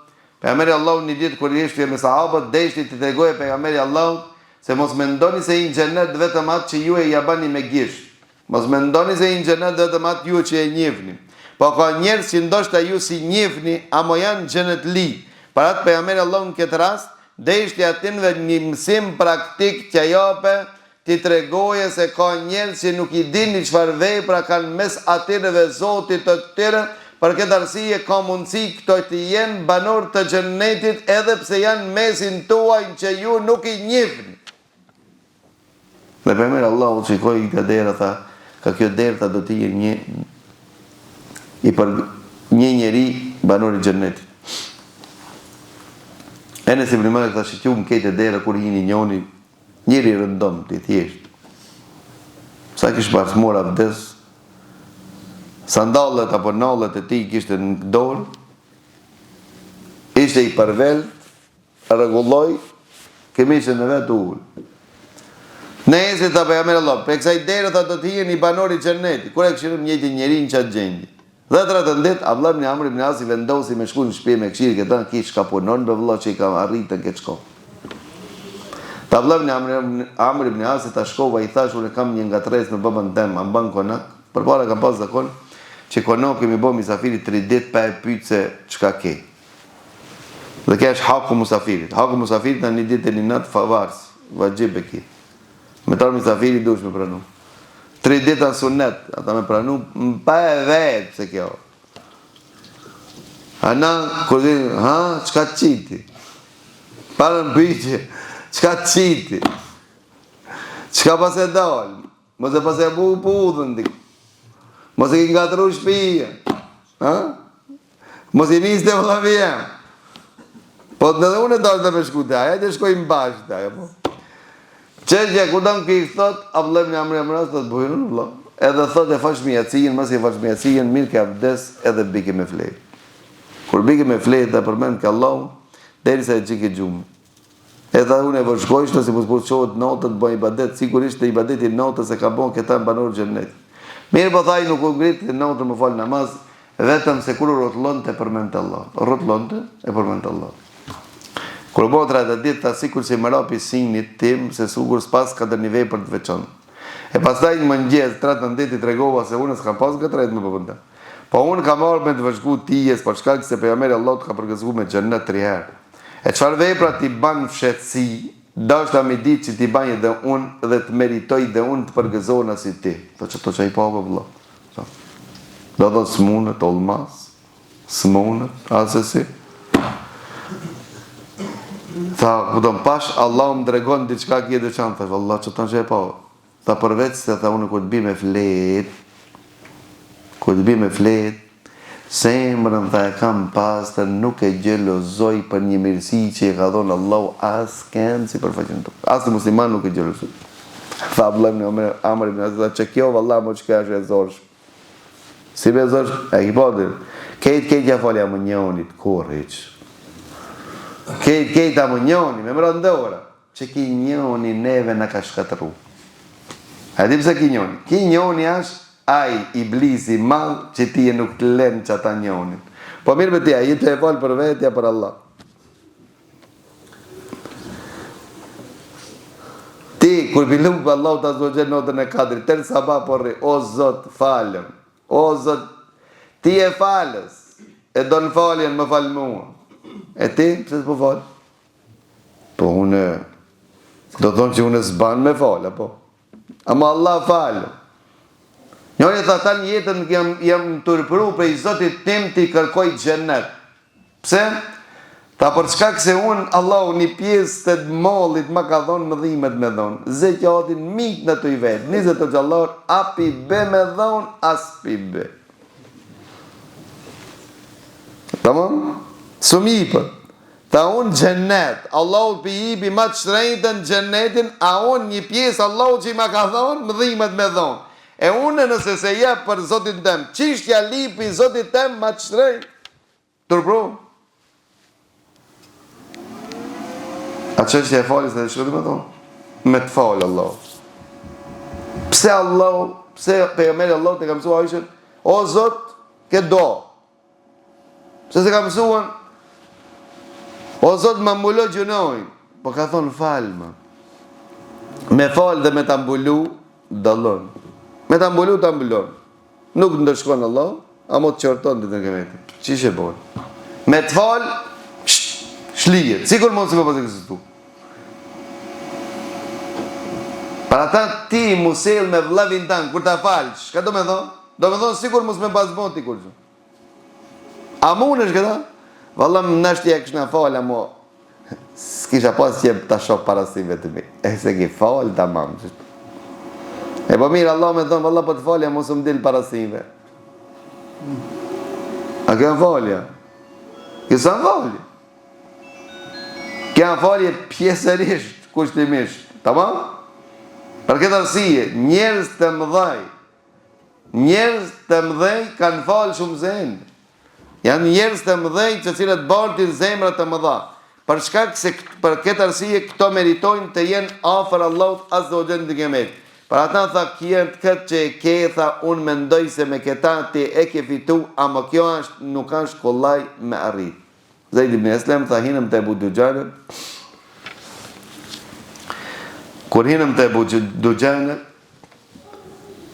pejgamberi Allahut një ditë kur ishte me sahabët, deshti t'i tregojë pejgamberi Allahut se mos mendoni se I në xhenet vetëm atë që ju e ja bani me gisht. Mos mendoni se I në xhenet vetëm atë ju që e njihni. Po ka njerëz që ndoshta ju si njihni, ama janë xhenet li. Për atë pejgamberi Allahut në këtë rast, deshti atinve një mësim praktik që jape ti tregoje se ka njerëz që nuk I dini çfarë vepra kanë mes atyre dhe Zotit të tyre, për këtë arsye ka mundësi këto të jenë banor të xhennetit edhe pse janë mesin tuaj që ju nuk I njihni. Dhe pejgamberi Allahu shikoi këtë derë tha, ka kjo derë do të jenë një njeri banor I xhennetit. Enes ibn Malik tha shqyum këtë derë kur hini njëri rëndom të thjesht. Sa kish pas mora abdes, sandallet apo nallet e tij kishte në dorë, ishte I përvel, rregulloi, këmishën e vet ul. Nëse ta pejgamberi Allah, për kësaj derë tha do të jeni banor I xhennetit. Kur e kishim njëjtë njerin çat gjendje. Dhe 13 Abdullah ibn Amr ibn As I vendosi me shkuën në shtëpi me këshirë këta kish ka punon be vëlla që I ka arritur këtë shkollë. Abdullah ibn Amr ibn As ta shkova I thash unë kam një ngatresë me babën tim, a mban konak. Përpara kam pas zakon që konoku mi bë misafiri 3 ditë pa e pyet se çka ke. Dhe kjo është haku musafirit. Haku musafirit në një ditë e një natë favars, vajib e ki. Me tarë misafiri dush me pranu. 3 ditë në sunet, ata me pranu, pa e vetë se kjo. Ana, kur dhe, qka qiti? Parën pyqe, qka qiti? Qka pas e dalë? Mos e pas e bu udhën dik. Mos e ki nga të ru shpija. Mos I njës të vlavija. Po të dhe unë e dalë të me shkute, aja të shkojmë bashkë të aja po. Qeshja ku dam këj thot, Abdullah ibn Amr ibn As thot bujrën vëlla. Edhe thot e fash mjacien, mas I fash mjacien, mirë ke abdes edhe bike me flejt. Kur bike me flejt dhe përmend ke Allah, deri sa e qike gjumë. Edhe unë e vërshkojshtë, si mos qohet notët, bëj ibadet, sigurisht e ibadeti notës e ka bon këta në banor xhennet. Mirë po thaj nuk u ngrit notën më fal namaz, vetëm se kur rrotullon të përmend Allah. Rrotullon të e përmend Allah. Kur bëu 30 ditë, ta sikur si më rapi sinit tim, se sigur s'pas ka dhe një vepër të veçantë. E pastaj në mëngjes, 13 ditë I tregova se unë s'kam pas gëtret me babën. Po unë kam marrë me të vëzhgu tijes, për shkak se pejgamberi Allahut ka përgëzgu me xhennet 3 herë. E çfarë vepra ti ban fshehtësi, dashta me ditë që ti banje dhe unë dhe të meritoj dhe unë të përgëzohna si ti. Po çto çai pa vëlla. Do të smunët olmas, smunët, asesi. Tha, këtëm pash, Allah më dregon diçka kje dhe qanë, thash, Allah që të në që e pa. Tha, përveç se tha, unë këtë bi me flet, semrën, tha, e kam pastër, nuk e gjelozoj për një mirësi që e ka dhonë Allah, as kënë si përfaqen të. As të musliman nuk e gjelozoj. Tha, Abdullah ibn Amr ibn As, që kjo, vëllah, mo që kjo është e zorsh. Si bezosh, e ki padir. Kejt ja falja më njonit, kur hiq. Kejt a më njoni, me më rëndora. Që ki njoni neve në ka shkatru. A di pse ki njoni? Ki njoni është aj iblisi madh që ti e nuk të lenë që ata njonin. Po mirë me tia, i të e falë për vetja për Allah. Ti, kur bilu për Allah të azogjen notën e kadri, tërë sabah porri, o Zot, falem. O Zot, ti e falës, e do në faljen më falë mua. E ti, pëse s'po falë? Po unë, do thonë që unë s'ban me falë, po. Ama Allah falë. Njëri tha ta një jetën jam turpëru prej Zotit tim t'i kërkoj xhenet. Pse? Ta për shkak se unë, Allah, një pjesë të mallit ma ka dhonë më dhimet me dhonë. Zekjatin mik në të i vetë. 20 të gjallar, api be me dhonë, as pi be. Tamam? Sumi për. Ta unë gjennet, Allah pi i bi ma të shrejtën gjennetin, a unë një pjesë Allah që i ma ka dhonë, më dhimet me dhonë. E unë nëse se jep për Zotin tem, qishtja lipi Zotit tem ma të shrejtë. Turpru. A qështja e falis dhe shkëtë me thonë? Me të falë Allah. Pse Allah, pse pejgamberi Allah të ka mësua Aishën, o Zot, ke do. Pse se ka mësuan, o Zot më mbullo gjunojnë. Po ka thonë falë më. Me falë dhe me të mbullu, dallon. Me të mbullu, të mbullon. Nuk ndërshkon Allah, a mo të qërton të të këmeti. Qishe bojnë? Me të falë, shlijet, sikur mund se me pas ekzistu. Para ta ti musel me vlavin tanë, kur ta falësh, ka do me thonë? Do me thonë sikur mus me bazbon ti kur që. A mund është këta? Valla më nështi e këshna falë, mo, s'kisha pas që ta shok parasive të mi. E se ki falë, ta mamë qështë. E po mirë, Allah me thonë, valla po të falja, mos më dilë parasive. A kënë falja? Kësa në falja? Kënë falje pjesërisht, kushtimisht. Tamam? Për këtë arsye, njerëz të mëdhej kanë falë shumë zemë. Janë njerëz të mëdhej që cilët bartin zemra të mëdha. Për shkak se për këtë arsye këto meritojnë të jenë afër Allahut azza wa jalla në kiamet. Për ata tha kjenë këtë që e ke, tha unë mendoj se me këta ti e ke fitu, ama kjo nuk është kollaj me arrit. Zaid ibn Aslam tha hinëm të Ebu Dujanët. Kur hinëm të Ebu Dujanët,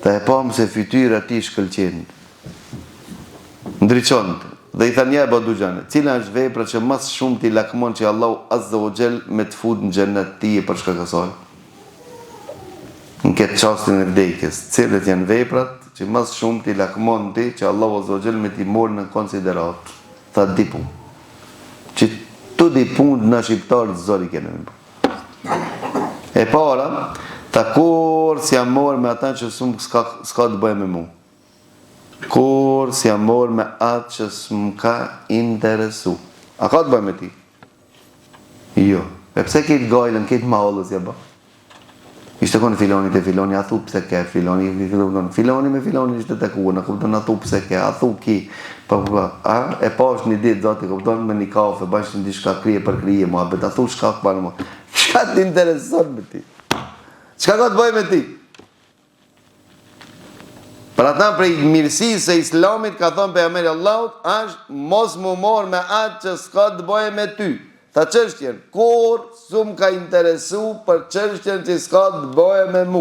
tha e pamë se fytyra ti shkëlqenë. Ndryqonët. Dhe i tha një Ebu Dujanët, cila është vepra që mas shumë ti lakmon që Allahu azza wa jall me të fut në xhennet ti e për shkak asaj. Në këtë qastin e vdekjes, cilët janë veprat që mas shumë ti lakmon ti që Allahu azza wa jall me ti morë në konsiderat. Tha di pun. Që tu di pun në shqiptarët zori kene me pun. E para, ta kur si jam morë me ata që s'ka të bëjë me mu. Kur si jam morë me atë që s'mka interesu. A ka të bëjë me ti? Jo. E pse këtë gajlën, këtë maollës ja ba? Ishte konë filoni të filoni, a thu pse ke filoni me filoni ishte të kuën, a kupton a thu pse ke, a thu ki, e pa është një ditë, zoti, kupton me një kafe, bashkë në dishka krije për krije, mua, bet a thu shka këpar mua, qka të intereson me ti? Qka ka të bëj me ti? Për ata prej mirësisë se Islamit ka thonë pejgamberi Allahut, është mos mu morë me atë që s'ka të bëj me ty. Tha çështjen, kur s'm ka interesu për çështjen që s'ka të bëje me mu.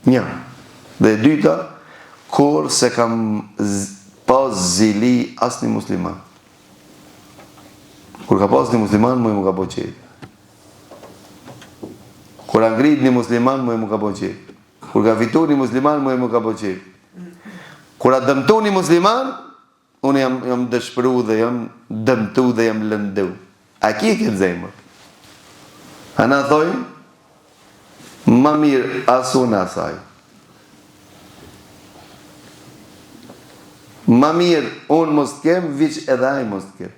Një. Dhe dyta, kur se kam pas zili asnjë musliman. Kur ka pas një musliman, mu ka po qejf. Kur a ngrit një musliman, mu ka po qejf. Kur ka fitu një musliman, mu ka po qejf. Kur a dëmtu një musliman, unë jam dëshpëru dhe jam dëmtu dhe jam lëndu. A ki këtë zemër? A na thoi, ma mirë asu në asaj. Ma mirë unë mos të kem, viq edhe aj mos të kem.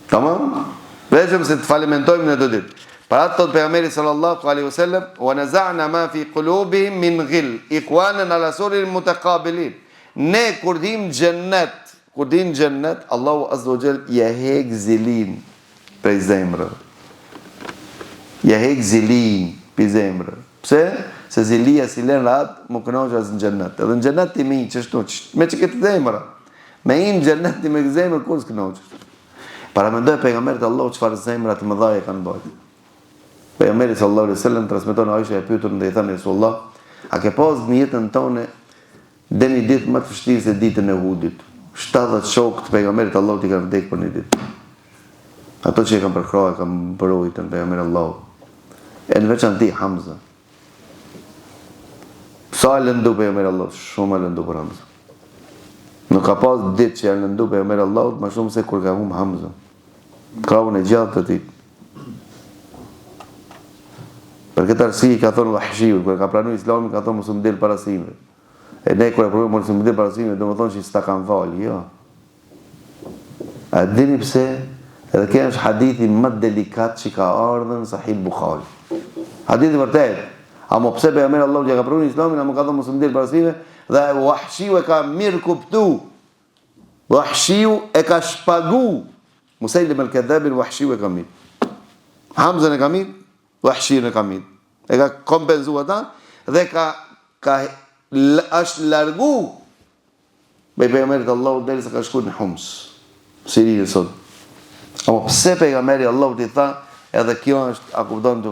Tamam? Veçëm se të falimentojmë në të ditë. Para thot pejgamberi sallallahu alaihi wasallam, "Wa naza'na ma fi qulubihim min ghill, ikhwanan ala surir mutaqabilin." Ne kur dim xhennet, Allahu azza wa jall ja heq zilin prej zemrës. Ja heq zilin prej zemrës. Pse? Se zilia si len rahat më kënaqë as në xhennet. Edhe në xhennet ti më çështu, me çka të zemra. Me në xhennet ti me zemër kur s'kënaqësh. Para mendoj pejgamberit Allahu çfarë zemra të mëdha kanë bërë. Pejgamberi sallallahu alaihi wasallam transmeton Aisha e pyetur ndaj thënë Resulullah, a ke pas në jetën tonë deni ditë më të vështirë se ditën e Uhudit? 70 shokë të pejgamberit Allahut i kanë vdekur për një ditë. Ato që i kanë përkrahur, kanë mbrojtën pejgamberin Allahut. E në veçantë Hamza. Sa lëndu pejgamberi Allahut, shumë lëndu për Hamza. Nuk ka pas ditë që janë lëndu pejgamberi Allahut më shumë se kur ka humb Hamza. Krahun e gjatë të tij. Për këtë arsye i ka thonë Wahshiu, kur ka pranuar Islamin, ka thonë mos më del para sime. E ne kur e provojmë mos më del para sime, domethënë që s'ta kanë falë, jo. A dini pse? Edhe kjo është hadithi më delikat që ka ardhur në Sahih Buhari. Hadithi vërtet. Amo pse pejgamberi Allahu ja ka pranuar Islamin, ama ka thonë mos më del para sime, dhe Wahshiu e ka mirë kuptu. Wahshiu e ka shpagu. Musailim al-Kadhabin Wahshiu e ka mirë. Hamza e ka mirë. Wahshiu në kamit. E ka kompenzu ata dhe është largu me pejgamberit Allahu derisa ka shkuar në Homs. Sirinë sot. Ama pse pejgamberi Allahu i tha, edhe kjo është, a kupton,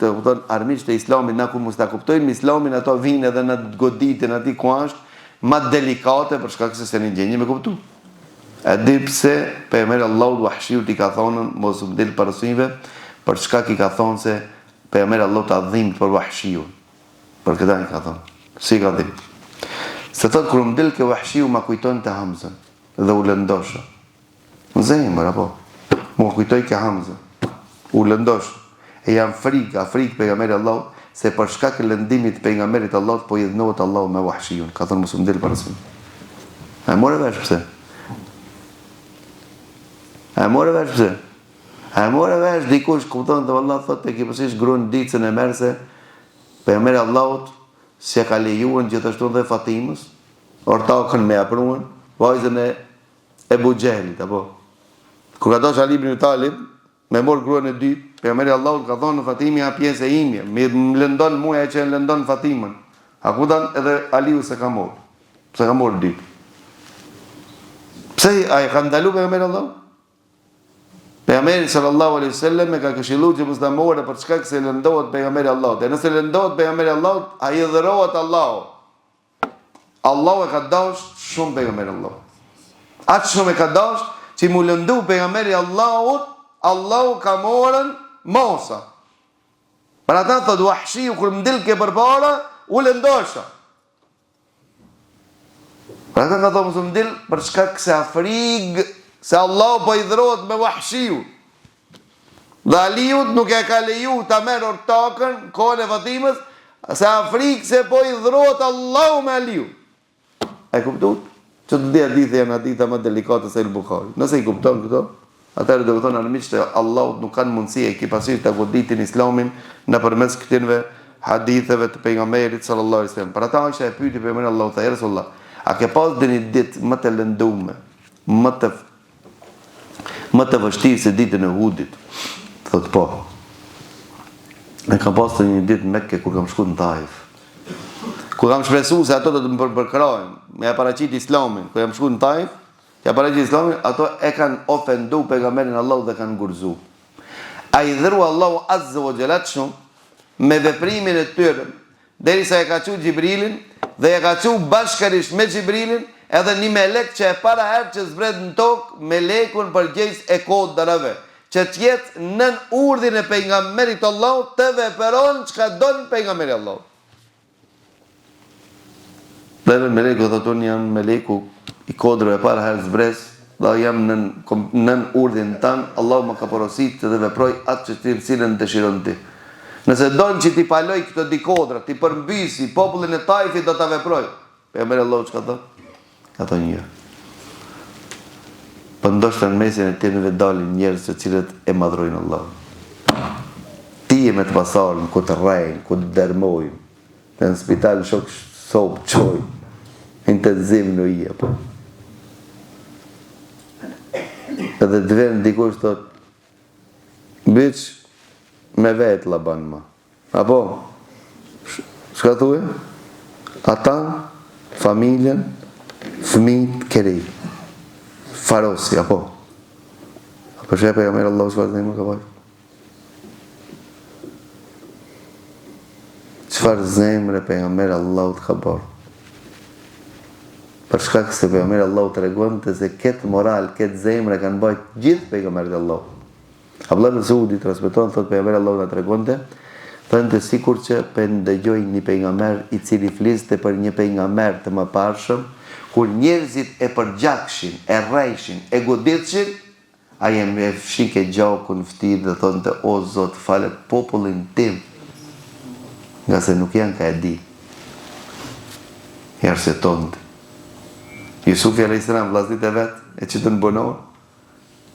të kupton armiqtë e Islamit, na ku mos ta kuptojnë Islamin, ato vinë edhe në goditën aty ku është më delikate për shkak se s'e gjeni me kuptu. E di pse pejgamberi Allahu Wahshiu i ka thonë mos u del parasyve, për shkak i ka thonë se pejgamberi Allahu ta dhimbë për Wahshiu. Për këtë i ka thonë. Si ka dhimbë? Se thot kur më del ke Wahshiu ma kujton të Hamzën dhe u lëndosha. Në zemër apo? Më kujtoj ke Hamzën. U lëndosha. E jam frikë pejgamberi Allahu se për shkak të lëndimit pejgamberit Allahut po i dhënohet Allahu me Wahshiun. Ka thonë mos më del para së. A morë vesh pse? A morë vesh dikush kupton dhe valla thotë e kipësisht gruan ditën e merse pejgamberi Allahut se ka lejuar gjithashtu dhe Fatimës, ortakën me apruan, vajzën e Ebu Gjehlit apo. Kur ka dosh Ali ibn Talib me mor gruan e dytë, pejgamberi Allahut ka thonë Fatimi ja pjesë e imje, më lëndon mua e që lëndon Fatimën. A kupton edhe Aliu se ka marr. Pse ka marr dytë? Pse ai ka ndaluar pejgamberi Allahut? Pejgamberi sallallahu alaihi wasallam e ka këshilluar që mos ta morë për shkak se lëndohet pejgamberi Allahut. E nëse lëndohet pejgamberi Allahut, ai dhërohet Allahu. Allahu e ka dashur shumë pejgamberi Allahut. Atë shumë e ka dashur që mu lëndu pejgamberi Allahut, Allahu ka morën mosa. Për ata thot Wahshiu kur më dilke përpara, u lëndosha. Për ata ka thonë mos më dil për shkak se afrig se Allah po i dhrohet me Wahshiu. Dhe Aliut nuk e ka leju ta merr ortakën kohën e Fatimës, se Afrikë se po i dhrohet Allahu me Aliu. E kuptuat? Që të dhe hadithi janë haditha më delikate se Buhari. Nëse i kupton këto, atëherë do të thonë armiqtë e Allahut nuk kanë mundësi e kipasisht ta goditin Islamin nëpërmes këtyre haditheve të pejgamberit sallallahu alaihi wasallam. Për ata që e pyeti pejgamberin Allahu ta Rasulullah, a ke pas dëni ditë më të lëndume, më të vështirë se ditën e Uhudit? Thot po. Ne kam pas të një ditë në Mekke kur kam shkuar në Taif. Kur kam shpresuar se ato do të më përkrahojnë, me ja paraqit Islamin, kur jam shkuar në Taif, ja paraqit Islamin, ato e kanë ofenduar pejgamberin Allahu dhe kanë gurzuar. Ai dhëru Allahu azza wa jalla shumë me veprimin e tyre, derisa e ka thënë Xhibrilin dhe e ka thënë bashkërisht me Xhibrilin edhe një melek që e para herë që zbret në tokë, melekun përgjegjës e kodrave, që t'jetë nën urdhin e pejgamberit Allahut të veperon çka don pejgamberi Allahut. Dhe meleku thotë unë jam meleku i kodrave e para herë zbres, dhe jam nën urdhin tan, Allahu më ka porositur dhe veproj atë që cilën dëshiron ti. Nëse don që ti paloj këto di kodra, ti përmbysi popullin e Taifit do ta veproj. Pejgamberi Allahut çka thotë? Ka thonë një. Për ndoshta në mesin e timeve dalin njerëz të cilët e madhrojnë Allahun. me të pasarën, ku të rejnë, ku të dërmojnë, në spital shok sopë qojnë, intenzim në i, apo. Edhe të venë dikush thot, biq, me vetë la banë ma. Apo, shka thuje? Ata, familjen, fëmijët, keri. Farosi, apo. Apo shepe ja merë Allah shfarë dhe më ka bajë. Qëfar zemre pejgamberi Allahut ka bërë? Për shkak se pejgamberi Allahut tregonte se këtë moral, këtë zemre kanë bërë gjithë pejgamberët e Allahut. Abdullah ibn Mas'udi transmeton thotë pejgamberi Allahut na tregonte, thënë sikur që ndëgjoj një pejgamber i cili fliste për një pejgamber të mëparshëm, kur njerëzit e përgjakshin, e rrejshin, e goditëshin, ai e fshike gjakun ftit dhe thonte, o Zot, fale popullin tim, nga se nuk janë ka e di. I arsetonte. Jusufi a.s. vllaznit e vetë, e që të në bënor,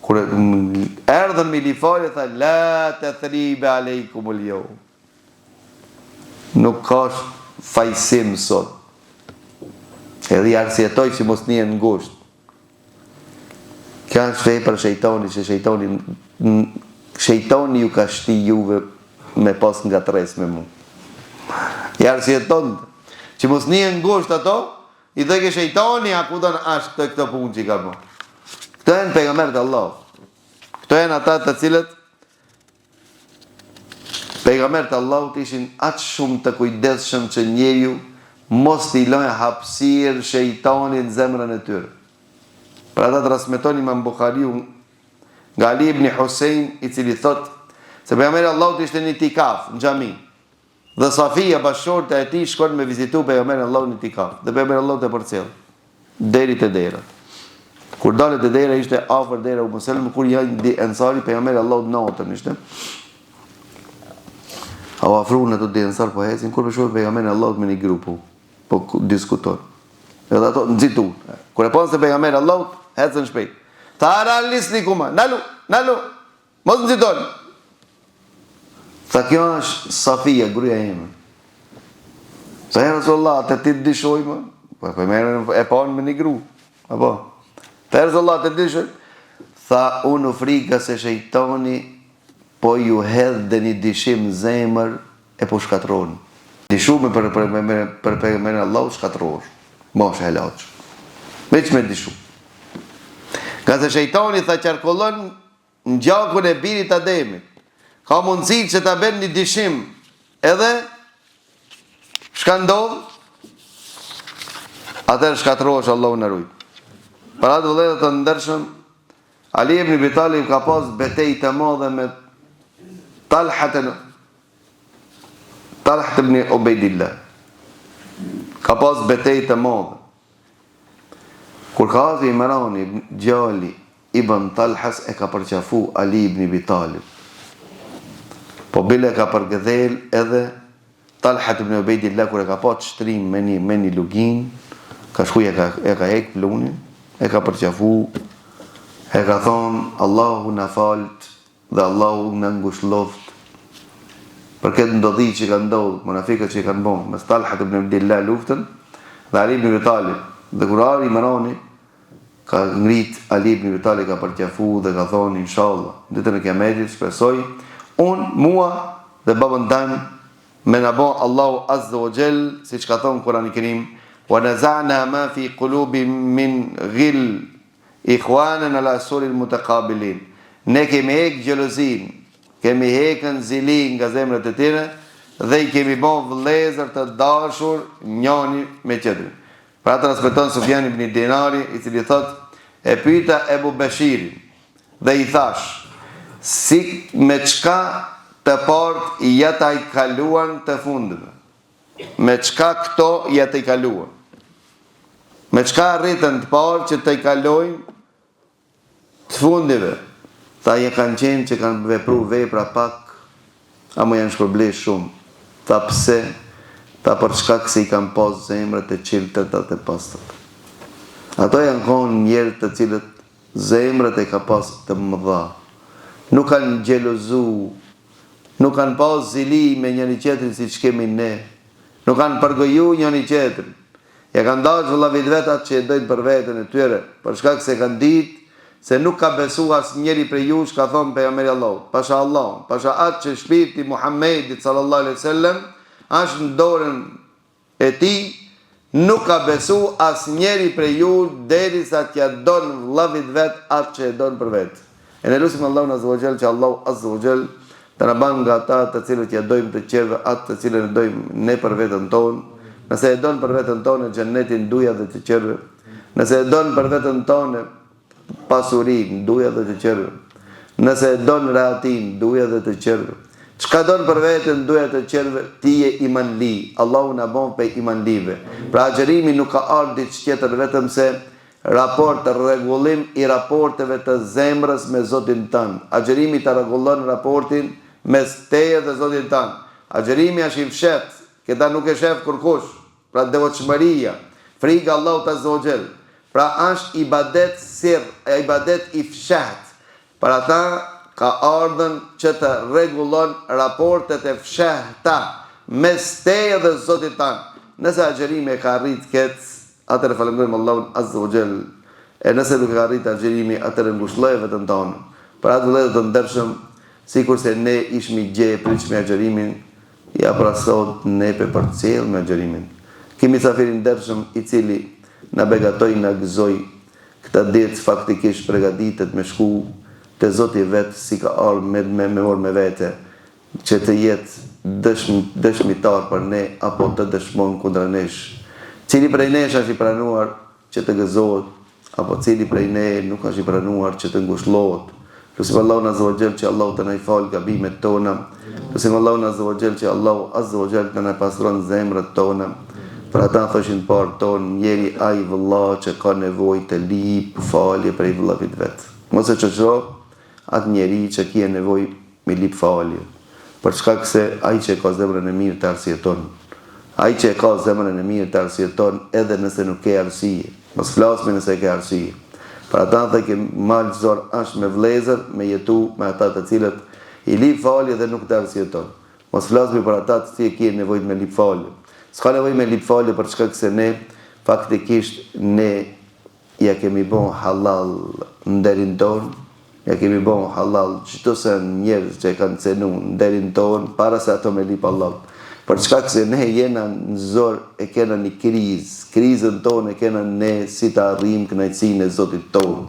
kur erdhën me lifale, tha, la të thribe alejkumul jo. Nuk ka fajsim sot. Edhe i arsjetoj që mos një në ngusht. Kja është fej për shejtoni, që shejtoni ju ka shti juve me pas nga tres me mu. I arsjeton që mos një në ngusht ato, i dhe ke shejtoni, a ku dënë ashtë të këtë punë që i ka po. Këto e në pejgamberët Allah. Këto e në ata të cilët pejgamberët Allah të ishin atë shumë të kujdesshëm që njeriu mos t'i lojë hapësirë shejtanin në zemrën e tyre. Për ata transmeton Imam Buhariu nga Ali ibn Husein, i cili thot se pejgamberi Allah të ishte një tikaf në xhami. Dhe Safia bashkëshorte e tij shkon me vizitu pejgamberin Allah në tikaf. Dhe pejgamberi Allah të përcjell deri te dera. Kur dalet te dera ishte afër dera u Muselm, kur janë di ensari pejgamberi Allah natën ishte. A u afruan ato di ensar po ecin kur shohin pejgamberin Allah me një grup po diskuton. Edhe ato nxitu. Kur e pon se pejgamberi Allah ecën shpejt. Tara lisni kuma, nalu. Mos nxiton. Tha kjo është Safia, gruaja ime. Sa e Rasulullah, të ti të dishojmë, po e panë me një gru. Apo? Të Rasulullah, të dishojmë. Tha, unë u frika se shejtoni, po ju hedhë dhe një dishim zemër, e po shkatronë. Dishume për pejgamberin Allah, shkatronë. Mosh e helaqë. Veç me dishume. Ka se shejtoni, tha qarkullon, në gjakun e birit Ademit. Ka mundësi që ta bën një dishim edhe shka ndodh, atër shkatrohesh Allahu na ruaj. Para të vëllezër të ndershëm, Ali ibn Abi Talib ka pas betejë të mëdha me Talha ibn Ubaydillah. Ka pas betejë të mëdha. Kur ka ardhur Imrani djali ibn Talhas e ka përqafu Ali ibn Abi Talib. Po bile ka përgëdhel edhe Talha ibn Ubaydillah kur e ka pat shtrim me një lugin, ka shkuj e ka hek plunin, e ka përqafu, e ka thonë Allahu na falt dhe Allahu na ngushloft për këtë ndodhi që ka ndodhur, munafiqët që kanë bën mes Talha ibn Ubaydillah luftën dhe Ali ibn Abi Talib. Dhe kur ari Imrani ka ngrit Ali ibn Abi Talib ka përqafu dhe ka thonë inshallah ditën e Kiametit shpresoj mua dhe babën tanë me na bon Allahu Azza wa Jall, siç ka thonë Kurani i Kerim, wa naza'na ma fi qulubi min ghil ikhwanan ala suril mutaqabilin. Ne kemi hek xhelozin, kemi hekën zili nga zemrat e tyre dhe i kemi bon vëllezër të dashur njëri me tjetrin. Pra transmeton Sufjan ibn Dinari, i cili thot, e pyeta Ebu Bashirin dhe i thash, si me qka të part i jeta i kaluan të fundëve. Me qka këto jeta i kaluan. Me qka rritën të part që të i kalojnë të fundive. Tha je kanë qenë që kanë vepru vepra pak, a më janë shpërblesh shumë. Tha pse, tha për qka këse i kanë pas zemrët e qiltët atë e pastët. Ato janë konë njerë të cilët zemrët e ka pas të mëdha. Nuk kanë gjelozu nuk kanë pas zili me njëri tjetrin si që kemi ne, nuk kanë përgoju njëri tjetrin, ja kanë dashur vëllavit vetat që e dojnë për veten e tyre, për shkak se kanë ditë se nuk ka besu as njeri për jush, ka thonë pejgamberi Allahut, pasha Allah, pasha atë që shpirti Muhammedit sallallahu alaihi wasallam është në dorën e tij, nuk ka besu as njeri për jush derisa t'ja donë vëllavit vet atë që e donë për vetë. E ne lutim Allahun azza wa jall që Allahu azza wa jall të na bën nga ata të cilët ja dojmë të qerve atë të cilën e dojmë ne për veten tonë. Nëse e don për veten tonë xhenetin duja dhe të qerve. Nëse e don për veten tonë pasurin, duja dhe të qerve. Nëse e don rahatin, duja dhe të qerve. Çka don për veten, duja të qerve, ti je imanli. Allahu na bën pe imanlive. Pra xherimi nuk ka ardhur diçka tjetër vetëm se raport, rregullim i raporteve të zemrës me Zotin tënd. Agjerimi të rregullon raportin mes teje dhe Zotin tënd. Agjerimi është i fshet, këta nuk e shef kurkush. Pra devotshmëria, frika Allahut azza wa jall. Pra është ibadet sir, ibadet i fshat. Për ata ka ardhën që të rregullon raportet e fshehta mes teje dhe Zotit tënd. Nëse agjerimi e ka arrit këtë, atëre falenderojmë Allahun azza wa jall. E nëse nuk ka arrit agjerimi, atëre ngushëllojë veten tonë. Për atë vëllezër të ndershëm, sikurse ne ishmi gje pritshme agjerimin, ja pra sot ne pe përcjell me agjerimin. Kemi safirin ndershëm i cili na begatoi, na gëzoi këta ditë faktikisht përgatitet me shku te Zoti vet, si ka ardhur me vete, që të jetë dëshmitar për ne apo të dëshmon kundër nesh. Cili prej nesh është i pranuar që të gëzohet, apo cili prej ne nuk është i pranuar që të ngushëllohet. Lutim Allahun azza wa jall që Allahu të na i fal gabimet tona. Lutim Allahun azza wa jall që Allahu azza wa jall të na pastron zemrat tona. Për ata thoshin parë tonë, njeri ai vëlla që ka nevojë të lip falje për i vëllavit vet. Mos e çoço atë njeri që ka nevojë me lip falje. Për shkak se ai që ka zemrën e mirë të arsyeton. Ai që ka zemrën e mirë të arsyeton edhe nëse nuk ke arsye. Mos flasmi nëse ke arsye. Për ata dhe ke malë zor është me vlezër, me jetu me ata të cilët i lip falje dhe nuk të arsyeton. Mos flasmi për ata të cilët ke nevojë me lip falje. S'ka nevojë me lip falje për shkak se ne faktikisht ne ja kemi bën halal nderin ton, ja kemi bën halal çdo se njerëz që kanë cenu nderin ton para se ato me lip Allah. Për shkak se ne jena në zor e kena një krizën tonë e kena ne si të arrim kënaqësinë e Zotit tonë.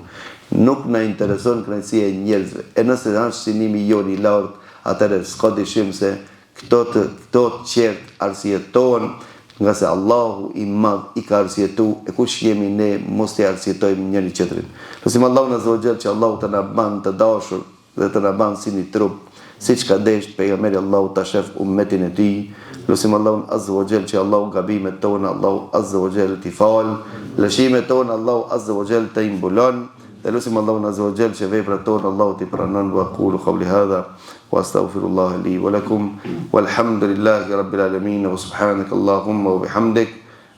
Nuk na intereson kënaqësia e njerëzve. E nëse është synimi jon i lartë, atëherë s'ka dyshim se këto të qertë arsyetohen, nga se Allahu i madh i ka arsyetu, e kush jemi ne mos të arsyetojmë njëri tjetrin. Lutim Allahun azza wa jall që Allahu të na bën të dashur dhe të na bën si një trup, siç ka dashur pejgamberi Allahu ta shef ummetin e tij. Lutim Allahun azza wa jall që Allahu gabimet tona Allahu azza wa jall t'i fal, lëshimet tona Allahu azza wa jall të mbulon. Dhe lutim Allahun azza wa jall që veprat tona Allahu t'i pranon. Wa aqulu qawli hadha wa astaghfirullah li wa lakum walhamdulillahi rabbil alamin wa subhanaka allahumma wa bihamdik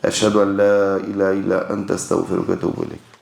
ashhadu an la ilaha illa anta astaghfiruka wa atubu ilayk.